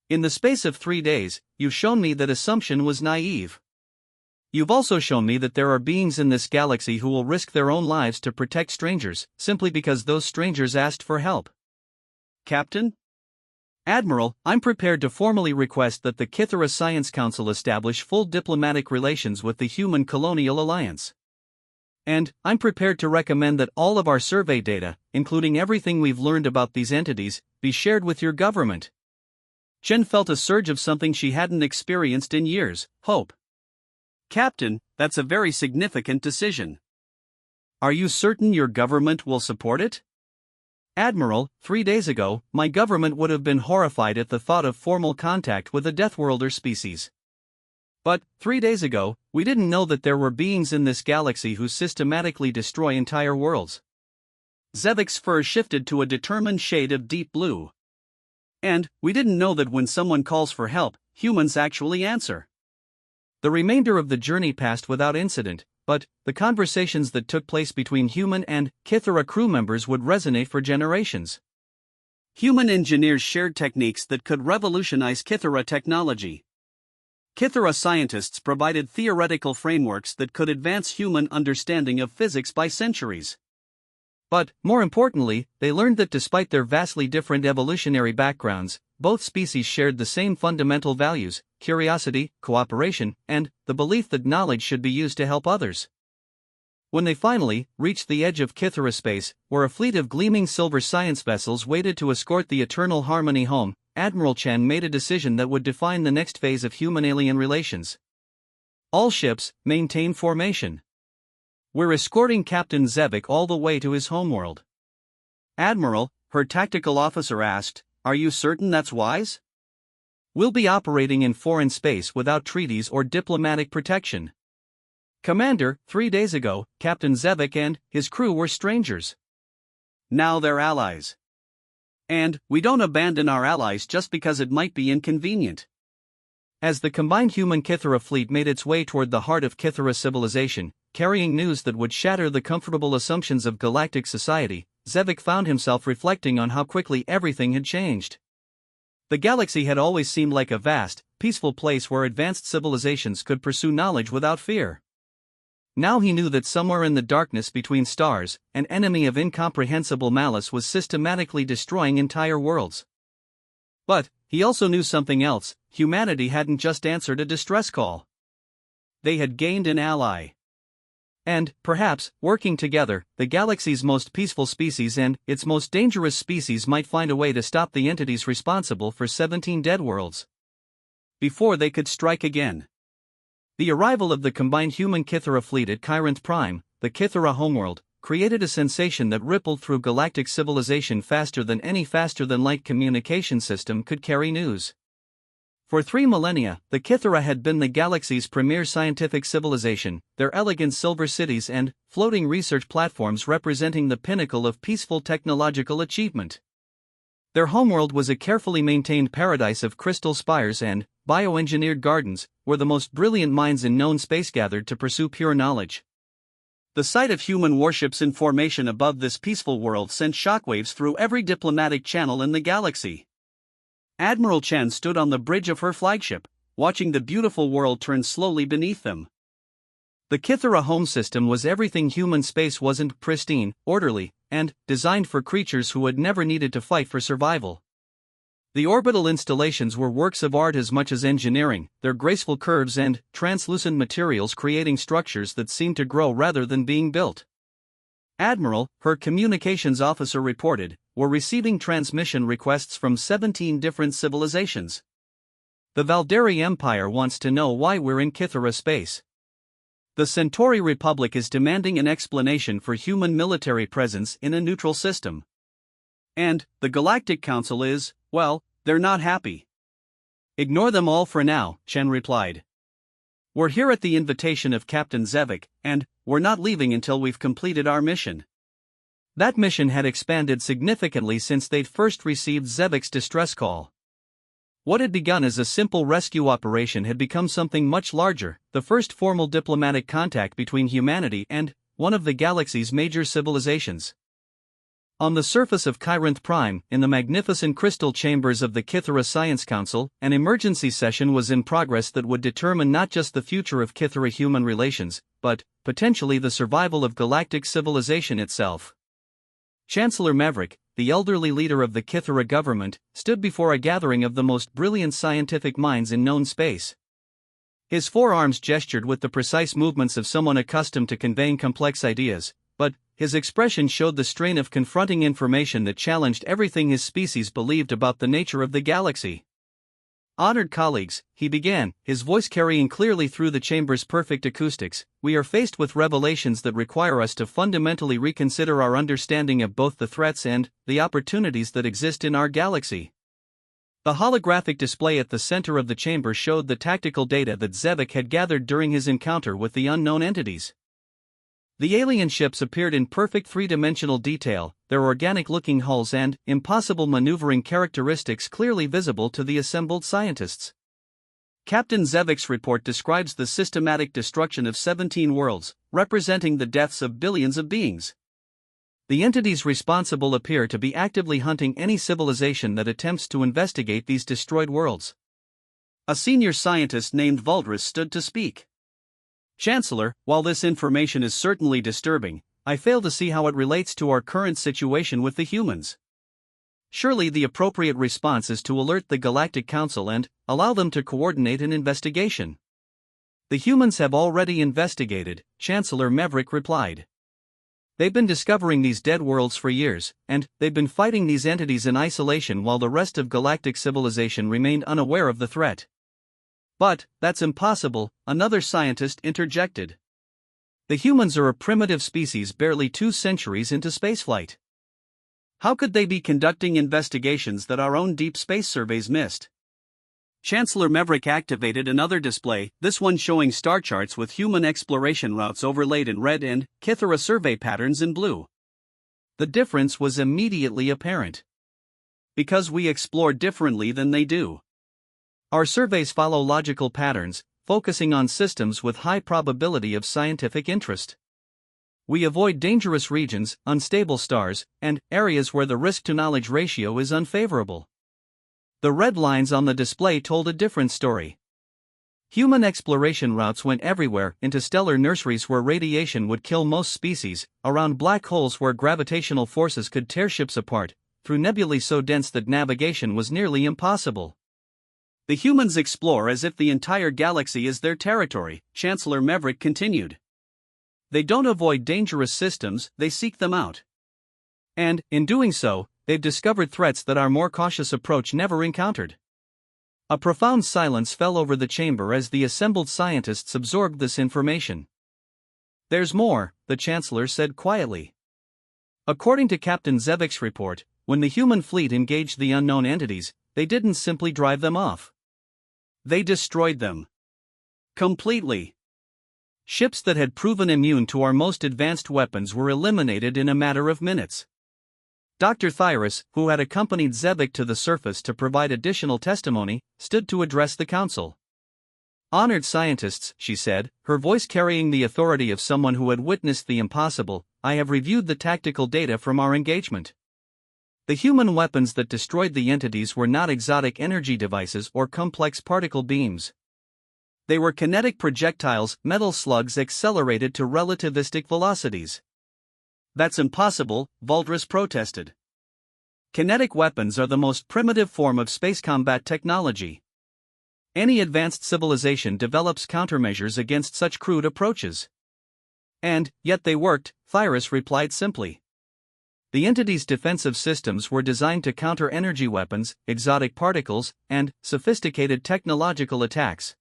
In the space of 3 days, you've shown me that assumption was naive. You've also shown me that there are beings in this galaxy who will risk their own lives to protect strangers, simply because those strangers asked for help. Captain? Admiral, I'm prepared to formally request that the Kythera Science Council establish full diplomatic relations with the Human Colonial Alliance. And I'm prepared to recommend that all of our survey data, including everything we've learned about these entities, be shared with your government. Jen felt a surge of something she hadn't experienced in years: hope. Captain, that's a very significant decision. Are you certain your government will support it? Admiral, 3 days ago, my government would have been horrified at the thought of formal contact with a Deathworlder species. But, 3 days ago, we didn't know that there were beings in this galaxy who systematically destroy entire worlds. Zevik's fur shifted to a determined shade of deep blue. And, we didn't know that when someone calls for help, humans actually answer. The remainder of the journey passed without incident, but the conversations that took place between human and Kythera crew members would resonate for generations. Human engineers shared techniques that could revolutionize Kythera technology. Kythera scientists provided theoretical frameworks that could advance human understanding of physics by centuries. But, more importantly, they learned that despite their vastly different evolutionary backgrounds, both species shared the same fundamental values: curiosity, cooperation, and the belief that knowledge should be used to help others. When they finally reached the edge of Kythera space, where a fleet of gleaming silver science vessels waited to escort the Eternal Harmony home, Admiral Chen made a decision that would define the next phase of human-alien relations. All ships, maintain formation. We're escorting Captain Zevik all the way to his homeworld. Admiral, her tactical officer asked, are you certain that's wise? We'll be operating in foreign space without treaties or diplomatic protection. Commander, 3 days ago, Captain Zevik and his crew were strangers. Now they're allies. And we don't abandon our allies just because it might be inconvenient. As the combined human Kythera fleet made its way toward the heart of Kythera civilization, carrying news that would shatter the comfortable assumptions of galactic society, Zevik found himself reflecting on how quickly everything had changed. The galaxy had always seemed like a vast, peaceful place where advanced civilizations could pursue knowledge without fear. Now he knew that somewhere in the darkness between stars, an enemy of incomprehensible malice was systematically destroying entire worlds. But he also knew something else: humanity hadn't just answered a distress call. They had gained an ally. And, perhaps, working together, the galaxy's most peaceful species and its most dangerous species might find a way to stop the entities responsible for 17 dead worlds before they could strike again. The arrival of the combined human Kythera fleet at Chironth Prime, the Kythera homeworld, created a sensation that rippled through galactic civilization faster than any faster-than-light communication system could carry news. For 3 millennia, the Kythera had been the galaxy's premier scientific civilization, their elegant silver cities and floating research platforms representing the pinnacle of peaceful technological achievement. Their homeworld was a carefully maintained paradise of crystal spires and bioengineered gardens, where the most brilliant minds in known space gathered to pursue pure knowledge. The sight of human warships in formation above this peaceful world sent shockwaves through every diplomatic channel in the galaxy. Admiral Chen stood on the bridge of her flagship, watching the beautiful world turn slowly beneath them. The Kythera home system was everything human space wasn't: pristine, orderly, and designed for creatures who had never needed to fight for survival. The orbital installations were works of art as much as engineering, their graceful curves and translucent materials creating structures that seemed to grow rather than being built. Admiral, her communications officer reported, were receiving transmission requests from 17 different civilizations. The Valderi Empire wants to know why we're in Kythera space. The Centauri Republic is demanding an explanation for human military presence in a neutral system. And the Galactic Council is, well, they're not happy. Ignore them all for now, Chen replied. We're here at the invitation of Captain Zevik, and we're not leaving until we've completed our mission. That mission had expanded significantly since they'd first received Zevik's distress call. What had begun as a simple rescue operation had become something much larger, the first formal diplomatic contact between humanity and one of the galaxy's major civilizations. On the surface of Kyrinth Prime, in the magnificent crystal chambers of the Kithera Science Council, an emergency session was in progress that would determine not just the future of Kithera-human relations, but, potentially, the survival of galactic civilization itself. Chancellor Maverick, the elderly leader of the Kithera government, stood before a gathering of the most brilliant scientific minds in known space. His forearms gestured with the precise movements of someone accustomed to conveying complex ideas, but his expression showed the strain of confronting information that challenged everything his species believed about the nature of the galaxy. Honored colleagues, he began, his voice carrying clearly through the chamber's perfect acoustics, we are faced with revelations that require us to fundamentally reconsider our understanding of both the threats and the opportunities that exist in our galaxy. The holographic display at the center of the chamber showed the tactical data that Zevik had gathered during his encounter with the unknown entities. The alien ships appeared in perfect three-dimensional detail, their organic-looking hulls and impossible maneuvering characteristics clearly visible to the assembled scientists. Captain Zevik's report describes the systematic destruction of 17 worlds, representing the deaths of billions of beings. The entities responsible appear to be actively hunting any civilization that attempts to investigate these destroyed worlds. A senior scientist named Valdris stood to speak. Chancellor, while this information is certainly disturbing, I fail to see how it relates to our current situation with the humans. Surely the appropriate response is to alert the Galactic Council and allow them to coordinate an investigation. The humans have already investigated, Chancellor Maverick replied. They've been discovering these dead worlds for years, and they've been fighting these entities in isolation while the rest of galactic civilization remained unaware of the threat. But that's impossible, another scientist interjected. The humans are a primitive species barely 2 centuries into spaceflight. How could they be conducting investigations that our own deep space surveys missed? Chancellor Maverick activated another display, this one showing star charts with human exploration routes overlaid in red and Kithera survey patterns in blue. The difference was immediately apparent. Because we explore differently than they do. Our surveys follow logical patterns, focusing on systems with high probability of scientific interest. We avoid dangerous regions, unstable stars, and areas where the risk-to-knowledge ratio is unfavorable. The red lines on the display told a different story. Human exploration routes went everywhere, into stellar nurseries where radiation would kill most species, around black holes where gravitational forces could tear ships apart, through nebulae so dense that navigation was nearly impossible. The humans explore as if the entire galaxy is their territory, Chancellor Maverick continued. They don't avoid dangerous systems, they seek them out. And, in doing so, they've discovered threats that our more cautious approach never encountered. A profound silence fell over the chamber as the assembled scientists absorbed this information. There's more, the Chancellor said quietly. According to Captain Zevik's report, when the human fleet engaged the unknown entities, they didn't simply drive them off. They destroyed them. Completely. Ships that had proven immune to our most advanced weapons were eliminated in a matter of minutes. Dr. Thyrus, who had accompanied Zevik to the surface to provide additional testimony, stood to address the council. Honored scientists, she said, her voice carrying the authority of someone who had witnessed the impossible, I have reviewed the tactical data from our engagement. The human weapons that destroyed the entities were not exotic energy devices or complex particle beams. They were kinetic projectiles, metal slugs accelerated to relativistic velocities. That's impossible, Valdris protested. Kinetic weapons are the most primitive form of space combat technology. Any advanced civilization develops countermeasures against such crude approaches. And, yet they worked, Thyrus replied simply. The entity's defensive systems were designed to counter energy weapons, exotic particles, and sophisticated technological attacks.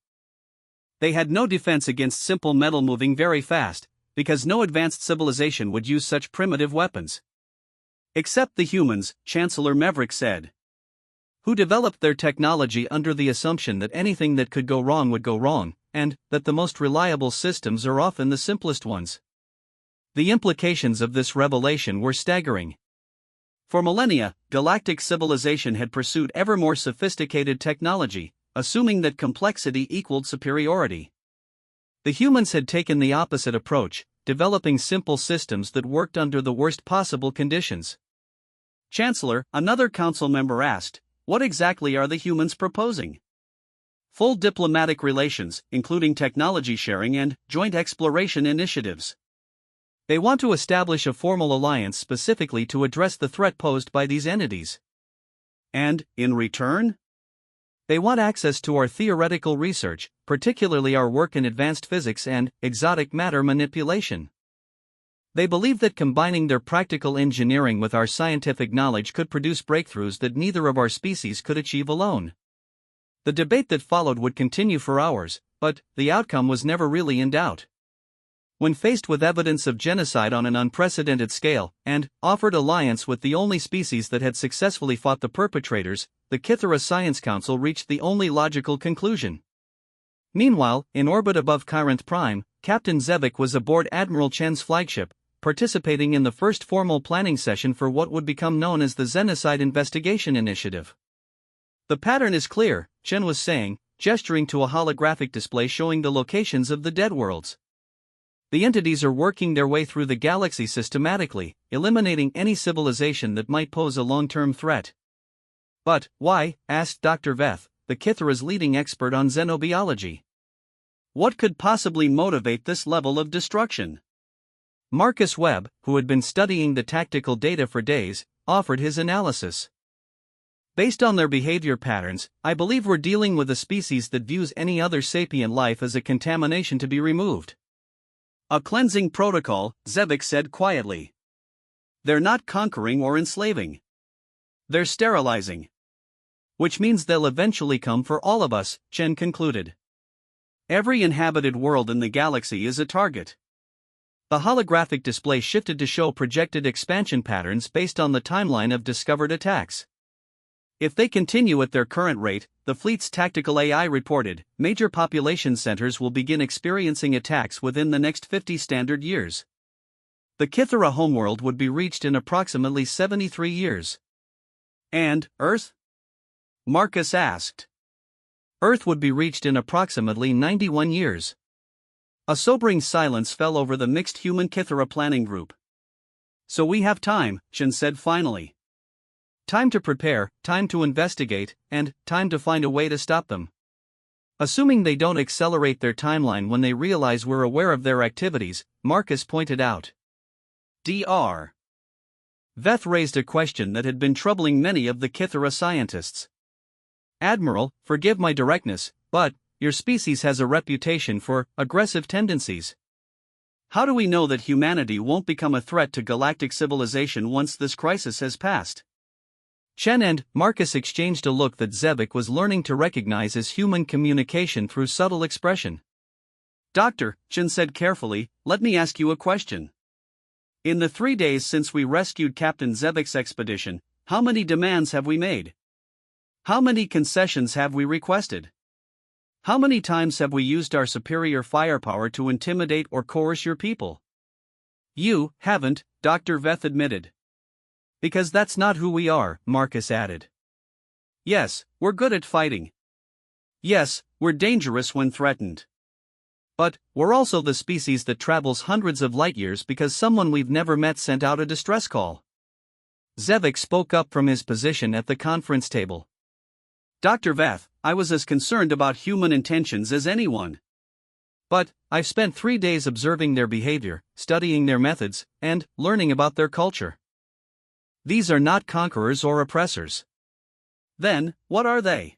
They had no defense against simple metal moving very fast, because no advanced civilization would use such primitive weapons. Except the humans, Chancellor Maverick said. Who developed their technology under the assumption that anything that could go wrong would go wrong, and that the most reliable systems are often the simplest ones. The implications of this revelation were staggering. For millennia, galactic civilization had pursued ever more sophisticated technology, assuming that complexity equaled superiority. The humans had taken the opposite approach, developing simple systems that worked under the worst possible conditions. Chancellor, another council member asked, what exactly are the humans proposing? Full diplomatic relations, including technology sharing and joint exploration initiatives. They want to establish a formal alliance specifically to address the threat posed by these entities. And, in return? They want access to our theoretical research, particularly our work in advanced physics and exotic matter manipulation. They believe that combining their practical engineering with our scientific knowledge could produce breakthroughs that neither of our species could achieve alone. The debate that followed would continue for hours, but the outcome was never really in doubt. When faced with evidence of genocide on an unprecedented scale, and offered alliance with the only species that had successfully fought the perpetrators, the Kythera Science Council reached the only logical conclusion. Meanwhile, in orbit above Chironth Prime, Captain Zevik was aboard Admiral Chen's flagship, participating in the first formal planning session for what would become known as the Xenocide Investigation Initiative. The pattern is clear, Chen was saying, gesturing to a holographic display showing the locations of the dead worlds. The entities are working their way through the galaxy systematically, eliminating any civilization that might pose a long-term threat. But why? Asked Dr. Veth, the Kythera's leading expert on xenobiology. What could possibly motivate this level of destruction? Marcus Webb, who had been studying the tactical data for days, offered his analysis. Based on their behavior patterns, I believe we're dealing with a species that views any other sapient life as a contamination to be removed. A cleansing protocol, Zevik said quietly. They're not conquering or enslaving. They're sterilizing. Which means they'll eventually come for all of us, Chen concluded. Every inhabited world in the galaxy is a target. The holographic display shifted to show projected expansion patterns based on the timeline of discovered attacks. If they continue at their current rate, the fleet's tactical AI reported, major population centers will begin experiencing attacks within the next 50 standard years. The Kythera homeworld would be reached in approximately 73 years. And Earth? Marcus asked. Earth would be reached in approximately 91 years. A sobering silence fell over the mixed human Kythera planning group. So we have time, Chen said finally. Time to prepare, time to investigate, and time to find a way to stop them. Assuming they don't accelerate their timeline when they realize we're aware of their activities, Marcus pointed out. Dr. Veth raised a question that had been troubling many of the Kythera scientists. Admiral, forgive my directness, but your species has a reputation for aggressive tendencies. How do we know that humanity won't become a threat to galactic civilization once this crisis has passed? Chen and Marcus exchanged a look that Zevik was learning to recognize as human communication through subtle expression. Doctor, Chen said carefully, let me ask you a question. In the 3 days since we rescued Captain Zevik's expedition, how many demands have we made? How many concessions have we requested? How many times have we used our superior firepower to intimidate or coerce your people? You haven't, Dr. Veth admitted. Because that's not who we are, Marcus added. Yes, we're good at fighting. Yes, we're dangerous when threatened. But we're also the species that travels hundreds of light years because someone we've never met sent out a distress call. Zevik spoke up from his position at the conference table. Dr. Veth, I was as concerned about human intentions as anyone. But I've spent 3 days observing their behavior, studying their methods, and learning about their culture. These are not conquerors or oppressors. Then, what are they?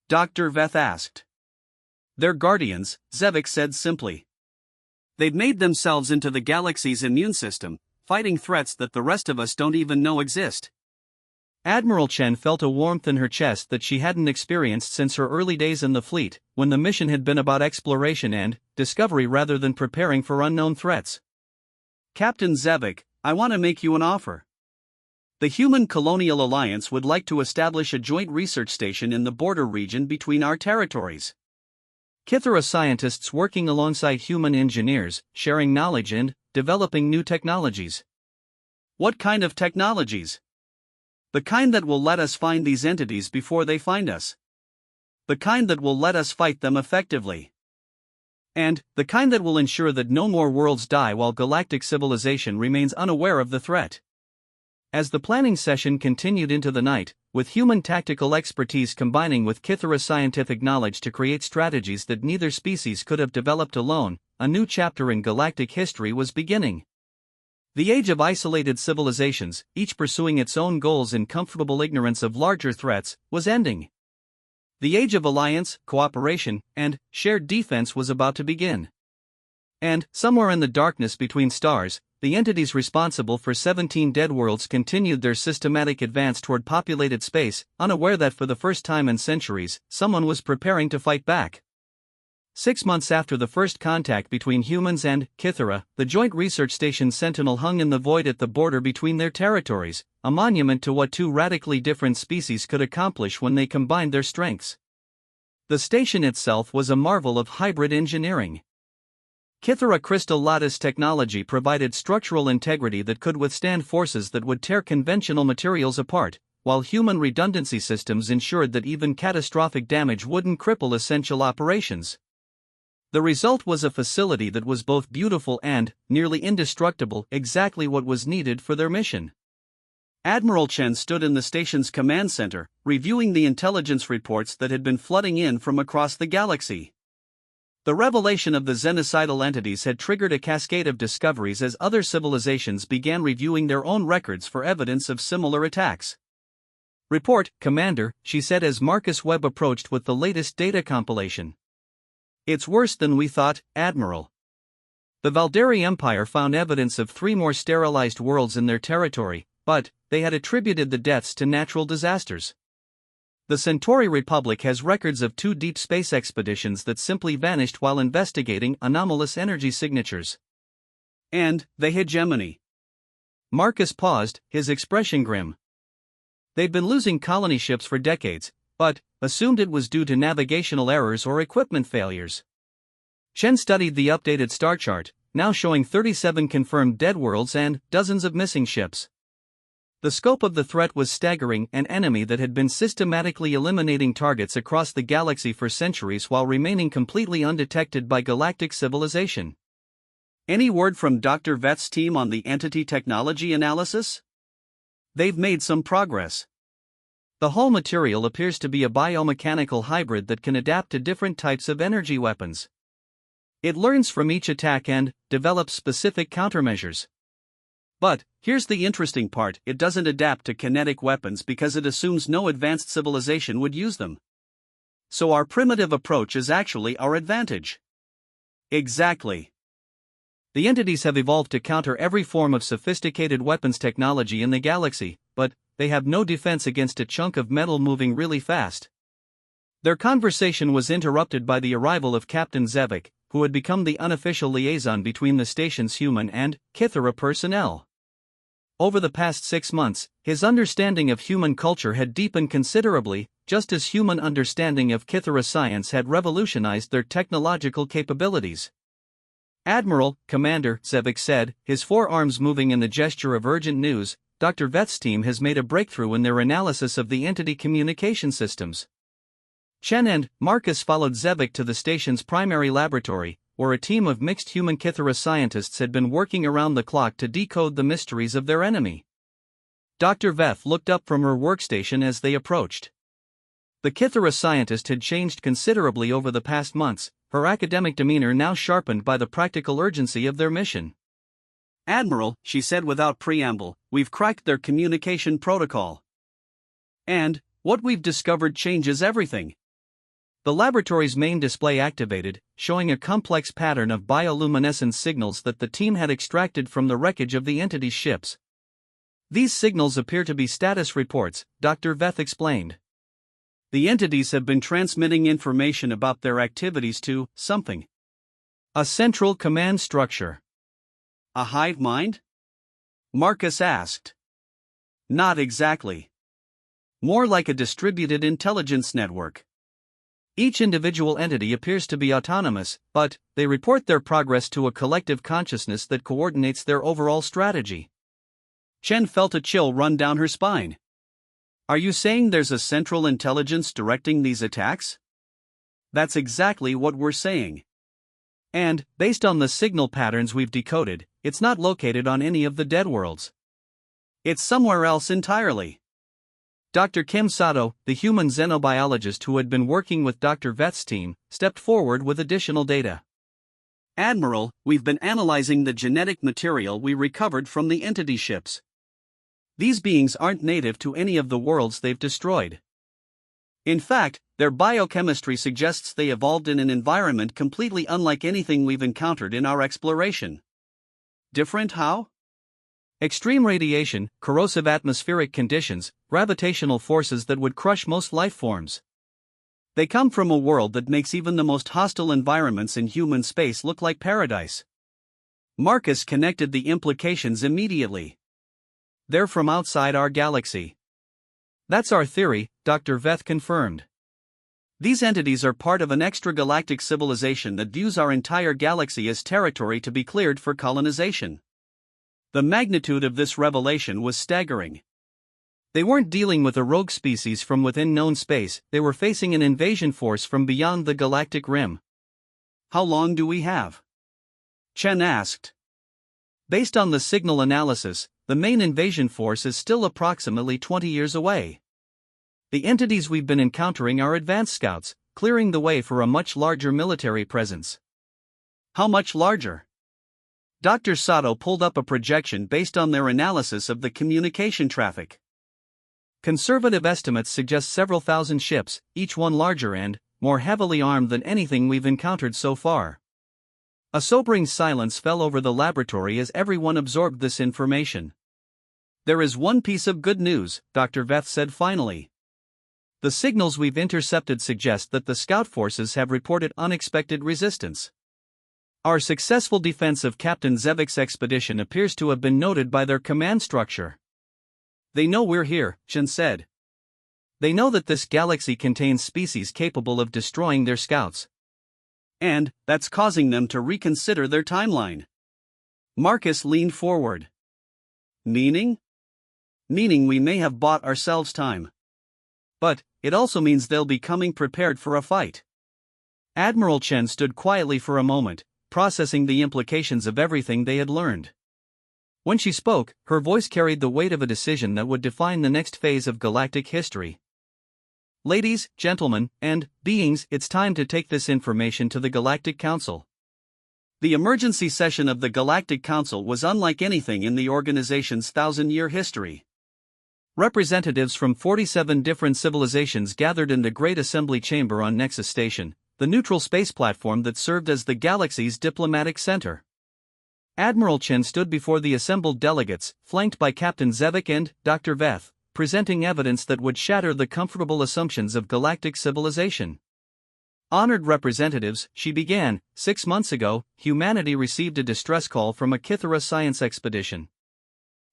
Dr. Veth asked. They're guardians, Zevik said simply. They've made themselves into the galaxy's immune system, fighting threats that the rest of us don't even know exist. Admiral Chen felt a warmth in her chest that she hadn't experienced since her early days in the fleet, when the mission had been about exploration and discovery rather than preparing for unknown threats. Captain Zevik, I want to make you an offer. The Human Colonial Alliance would like to establish a joint research station in the border region between our territories. Kythera scientists working alongside human engineers, sharing knowledge and developing new technologies. What kind of technologies? The kind that will let us find these entities before they find us. The kind that will let us fight them effectively. And the kind that will ensure that no more worlds die while galactic civilization remains unaware of the threat. As the planning session continued into the night, with human tactical expertise combining with Kythera scientific knowledge to create strategies that neither species could have developed alone, a new chapter in galactic history was beginning. The age of isolated civilizations, each pursuing its own goals in comfortable ignorance of larger threats, was ending. The age of alliance, cooperation, and shared defense was about to begin. And, somewhere in the darkness between stars, the entities responsible for 17 dead worlds continued their systematic advance toward populated space, unaware that for the first time in centuries, someone was preparing to fight back. 6 months after the first contact between humans and Kythera, the joint research station Sentinel hung in the void at the border between their territories, a monument to what two radically different species could accomplish when they combined their strengths. The station itself was a marvel of hybrid engineering. Kythera crystal lattice technology provided structural integrity that could withstand forces that would tear conventional materials apart, while human redundancy systems ensured that even catastrophic damage wouldn't cripple essential operations. The result was a facility that was both beautiful and nearly indestructible, exactly what was needed for their mission. Admiral Chen stood in the station's command center, reviewing the intelligence reports that had been flooding in from across the galaxy. The revelation of the xenocidal entities had triggered a cascade of discoveries as other civilizations began reviewing their own records for evidence of similar attacks. "Report, Commander," she said as Marcus Webb approached with the latest data compilation. "It's worse than we thought, Admiral. The Valderi Empire found evidence of 3 more sterilized worlds in their territory, but they had attributed the deaths to natural disasters. The Centauri Republic has records of 2 deep space expeditions that simply vanished while investigating anomalous energy signatures. And the hegemony." Marcus paused, his expression grim. They'd been losing colony ships for decades, but assumed it was due to navigational errors or equipment failures. Chen studied the updated star chart, now showing 37 confirmed dead worlds and dozens of missing ships. The scope of the threat was staggering, an enemy that had been systematically eliminating targets across the galaxy for centuries while remaining completely undetected by galactic civilization. "Any word from Dr. Veth's team on the entity technology analysis?" "They've made some progress. The hull material appears to be a biomechanical hybrid that can adapt to different types of energy weapons. It learns from each attack and develops specific countermeasures. But here's the interesting part, it doesn't adapt to kinetic weapons because it assumes no advanced civilization would use them. So our primitive approach is actually our advantage." "Exactly. The entities have evolved to counter every form of sophisticated weapons technology in the galaxy, but they have no defense against a chunk of metal moving really fast." Their conversation was interrupted by the arrival of Captain Zevik, who had become the unofficial liaison between the station's human and Kythera personnel. Over the past 6 months, his understanding of human culture had deepened considerably, just as human understanding of Kythera science had revolutionized their technological capabilities. "Admiral, Commander," Zevik said, his forearms moving in the gesture of urgent news, "Dr. Veth's team has made a breakthrough in their analysis of the entity communication systems." Chen and Marcus followed Zevik to the station's primary laboratory, where a team of mixed human Kythera scientists had been working around the clock to decode the mysteries of their enemy. Dr. Veth looked up from her workstation as they approached. The Kythera scientist had changed considerably over the past months, her academic demeanor now sharpened by the practical urgency of their mission. "Admiral," she said without preamble, "we've cracked their communication protocol. And what we've discovered changes everything." The laboratory's main display activated, showing a complex pattern of bioluminescent signals that the team had extracted from the wreckage of the entity's ships. "These signals appear to be status reports," Dr. Veth explained. "The entities have been transmitting information about their activities to something. A central command structure." "A hive mind?" Marcus asked. Not exactly. More like a distributed intelligence network. Each individual entity appears to be autonomous, but they report their progress to a collective consciousness that coordinates their overall strategy. Chen felt a chill run down her spine. Are you saying there's a central intelligence directing these attacks? That's exactly what we're saying. And, based on the signal patterns we've decoded, it's not located on any of the dead worlds. It's somewhere else entirely. Dr. Kim Sato, the human xenobiologist who had been working with Dr. Veth's team, stepped forward with additional data. Admiral, we've been analyzing the genetic material we recovered from the entity ships. These beings aren't native to any of the worlds they've destroyed. In fact, their biochemistry suggests they evolved in an environment completely unlike anything we've encountered in our exploration. Different how? Extreme radiation, corrosive atmospheric conditions, gravitational forces that would crush most life forms. They come from a world that makes even the most hostile environments in human space look like paradise. Marcus connected the implications immediately. They're from outside our galaxy. That's our theory, Dr. Veth confirmed. These entities are part of an extragalactic civilization that views our entire galaxy as territory to be cleared for colonization. The magnitude of this revelation was staggering. They weren't dealing with a rogue species from within known space, they were facing an invasion force from beyond the galactic rim. How long do we have? Chen asked. Based on the signal analysis, the main invasion force is still approximately 20 years away. The entities we've been encountering are advanced scouts, clearing the way for a much larger military presence. How much larger? Dr. Sato pulled up a projection based on their analysis of the communication traffic. Conservative estimates suggest several thousand ships, each one larger and more heavily armed than anything we've encountered so far. A sobering silence fell over the laboratory as everyone absorbed this information. There is one piece of good news, Dr. Veth said finally. The signals we've intercepted suggest that the scout forces have reported unexpected resistance. Our successful defense of Captain Zevik's expedition appears to have been noted by their command structure. They know we're here, Chen said. They know that this galaxy contains species capable of destroying their scouts. And that's causing them to reconsider their timeline. Marcus leaned forward. Meaning? Meaning we may have bought ourselves time. But it also means they'll be coming prepared for a fight. Admiral Chen stood quietly for a moment, processing the implications of everything they had learned. When she spoke, her voice carried the weight of a decision that would define the next phase of galactic history. Ladies, gentlemen, and beings, it's time to take this information to the Galactic Council. The emergency session of the Galactic Council was unlike anything in the organization's 1,000-year history. Representatives from 47 different civilizations gathered in the Great Assembly Chamber on Nexus Station, the neutral space platform that served as the galaxy's diplomatic center. Admiral Chen stood before the assembled delegates, flanked by Captain Zevik and Dr. Veth, presenting evidence that would shatter the comfortable assumptions of galactic civilization. Honored representatives, she began, 6 months ago, humanity received a distress call from a Kithara science expedition.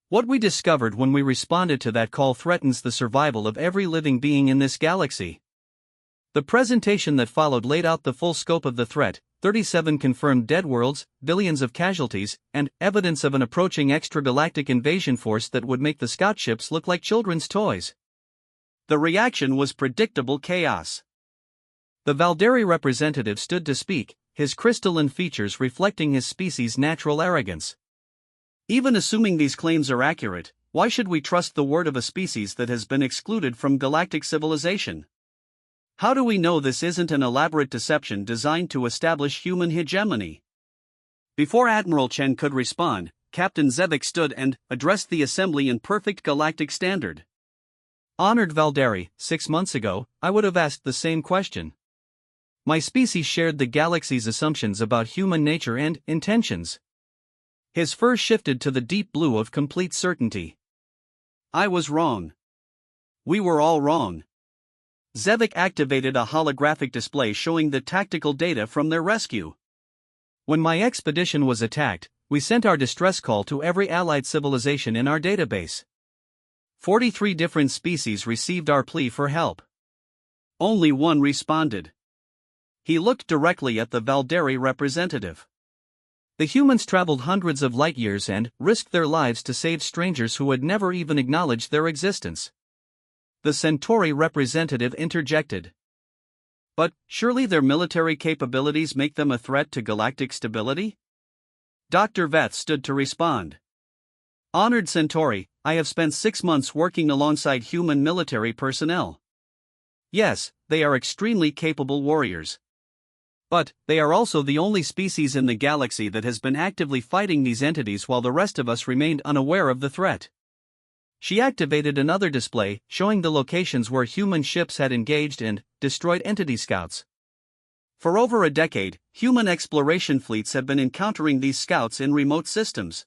What we discovered when we responded to that call threatens the survival of every living being in this galaxy. The presentation that followed laid out the full scope of the threat: 37 confirmed dead worlds, billions of casualties, and evidence of an approaching extragalactic invasion force that would make the scout ships look like children's toys. The reaction was predictable chaos. The Valderi representative stood to speak, his crystalline features reflecting his species' natural arrogance. Even assuming these claims are accurate, why should we trust the word of a species that has been excluded from galactic civilization? How do we know this isn't an elaborate deception designed to establish human hegemony? Before Admiral Chen could respond, Captain Zevik stood and addressed the assembly in perfect galactic standard. Honored Valderi, 6 months ago, I would have asked the same question. My species shared the galaxy's assumptions about human nature and intentions. His fur shifted to the deep blue of complete certainty. I was wrong. We were all wrong. Zevik activated a holographic display showing the tactical data from their rescue. When my expedition was attacked, we sent our distress call to every allied civilization in our database. 43 different species received our plea for help. Only one responded. He looked directly at the Valderi representative. The humans traveled hundreds of light years and risked their lives to save strangers who had never even acknowledged their existence. The Centauri representative interjected. But surely their military capabilities make them a threat to galactic stability? Dr. Veth stood to respond. Honored Centauri, I have spent 6 months working alongside human military personnel. Yes, they are extremely capable warriors. But they are also the only species in the galaxy that has been actively fighting these entities while the rest of us remained unaware of the threat. She activated another display showing the locations where human ships had engaged and destroyed entity scouts. For over a decade, human exploration fleets have been encountering these scouts in remote systems.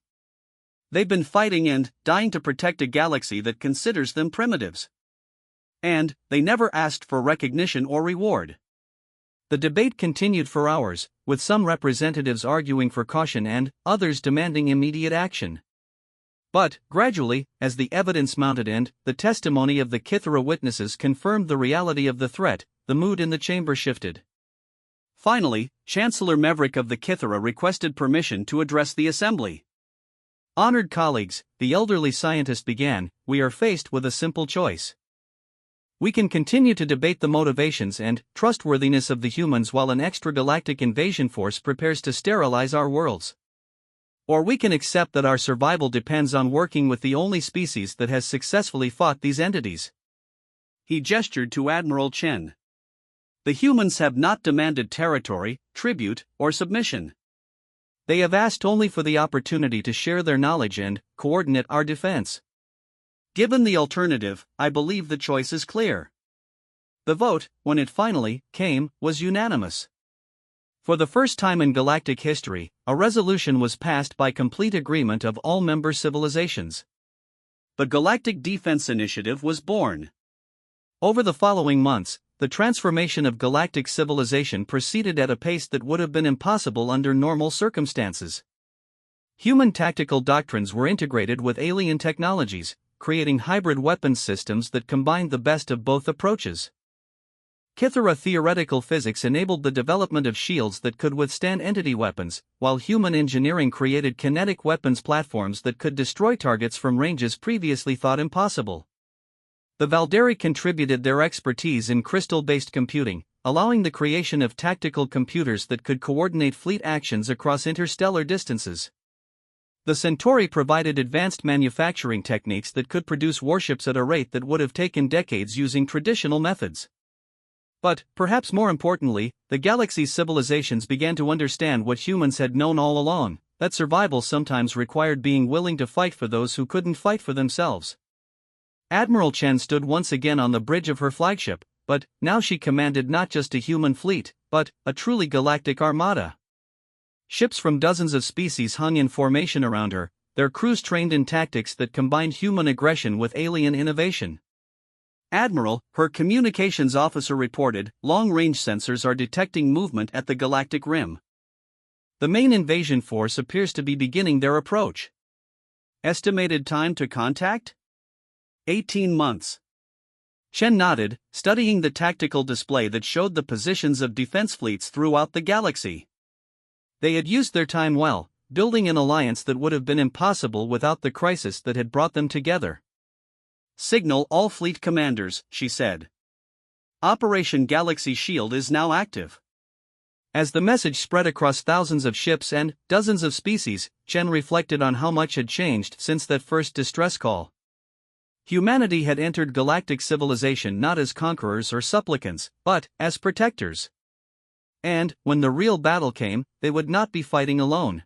They've been fighting and dying to protect a galaxy that considers them primitives. And they never asked for recognition or reward. The debate continued for hours, with some representatives arguing for caution and others demanding immediate action. But, gradually, as the evidence mounted and the testimony of the Kythera witnesses confirmed the reality of the threat, the mood in the chamber shifted. Finally, Chancellor Meverick of the Kythera requested permission to address the assembly. Honored colleagues, the elderly scientist began, we are faced with a simple choice. We can continue to debate the motivations and trustworthiness of the humans while an extragalactic invasion force prepares to sterilize our worlds. Or we can accept that our survival depends on working with the only species that has successfully fought these entities. He gestured to Admiral Chen. The humans have not demanded territory, tribute, or submission. They have asked only for the opportunity to share their knowledge and coordinate our defense. Given the alternative, I believe the choice is clear. The vote, when it finally came, was unanimous. For the first time in galactic history, a resolution was passed by complete agreement of all member civilizations. The Galactic Defense Initiative was born. Over the following months, the transformation of galactic civilization proceeded at a pace that would have been impossible under normal circumstances. Human tactical doctrines were integrated with alien technologies, creating hybrid weapons systems that combined the best of both approaches. Kythera theoretical physics enabled the development of shields that could withstand entity weapons, while human engineering created kinetic weapons platforms that could destroy targets from ranges previously thought impossible. The Valderi contributed their expertise in crystal-based computing, allowing the creation of tactical computers that could coordinate fleet actions across interstellar distances. The Centauri provided advanced manufacturing techniques that could produce warships at a rate that would have taken decades using traditional methods. But, perhaps more importantly, the galaxy's civilizations began to understand what humans had known all along, that survival sometimes required being willing to fight for those who couldn't fight for themselves. Admiral Chen stood once again on the bridge of her flagship, but now she commanded not just a human fleet, but a truly galactic armada. Ships from dozens of species hung in formation around her, their crews trained in tactics that combined human aggression with alien innovation. Admiral, her communications officer reported, long-range sensors are detecting movement at the galactic rim. The main invasion force appears to be beginning their approach. Estimated time to contact? 18 months. Chen nodded, studying the tactical display that showed the positions of defense fleets throughout the galaxy. They had used their time well, building an alliance that would have been impossible without the crisis that had brought them together. Signal all fleet commanders, she said. Operation Galaxy Shield is now active. As the message spread across thousands of ships and dozens of species, Chen reflected on how much had changed since that first distress call. Humanity had entered galactic civilization not as conquerors or supplicants, but as protectors. And, when the real battle came, they would not be fighting alone.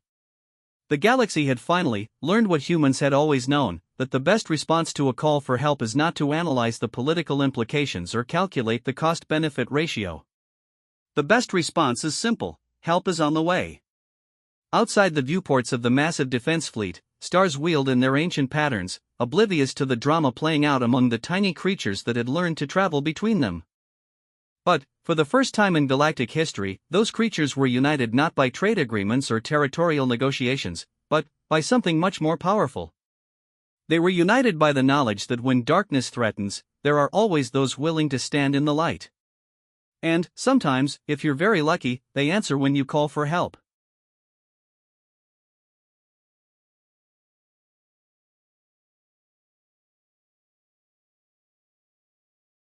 The galaxy had finally learned what humans had always known, that the best response to a call for help is not to analyze the political implications or calculate the cost-benefit ratio. The best response is simple: help is on the way. Outside the viewports of the massive defense fleet, stars wheeled in their ancient patterns, oblivious to the drama playing out among the tiny creatures that had learned to travel between them. But, for the first time in galactic history, those creatures were united not by trade agreements or territorial negotiations, but by something much more powerful. They were united by the knowledge that when darkness threatens, there are always those willing to stand in the light. And, sometimes, if you're very lucky, they answer when you call for help.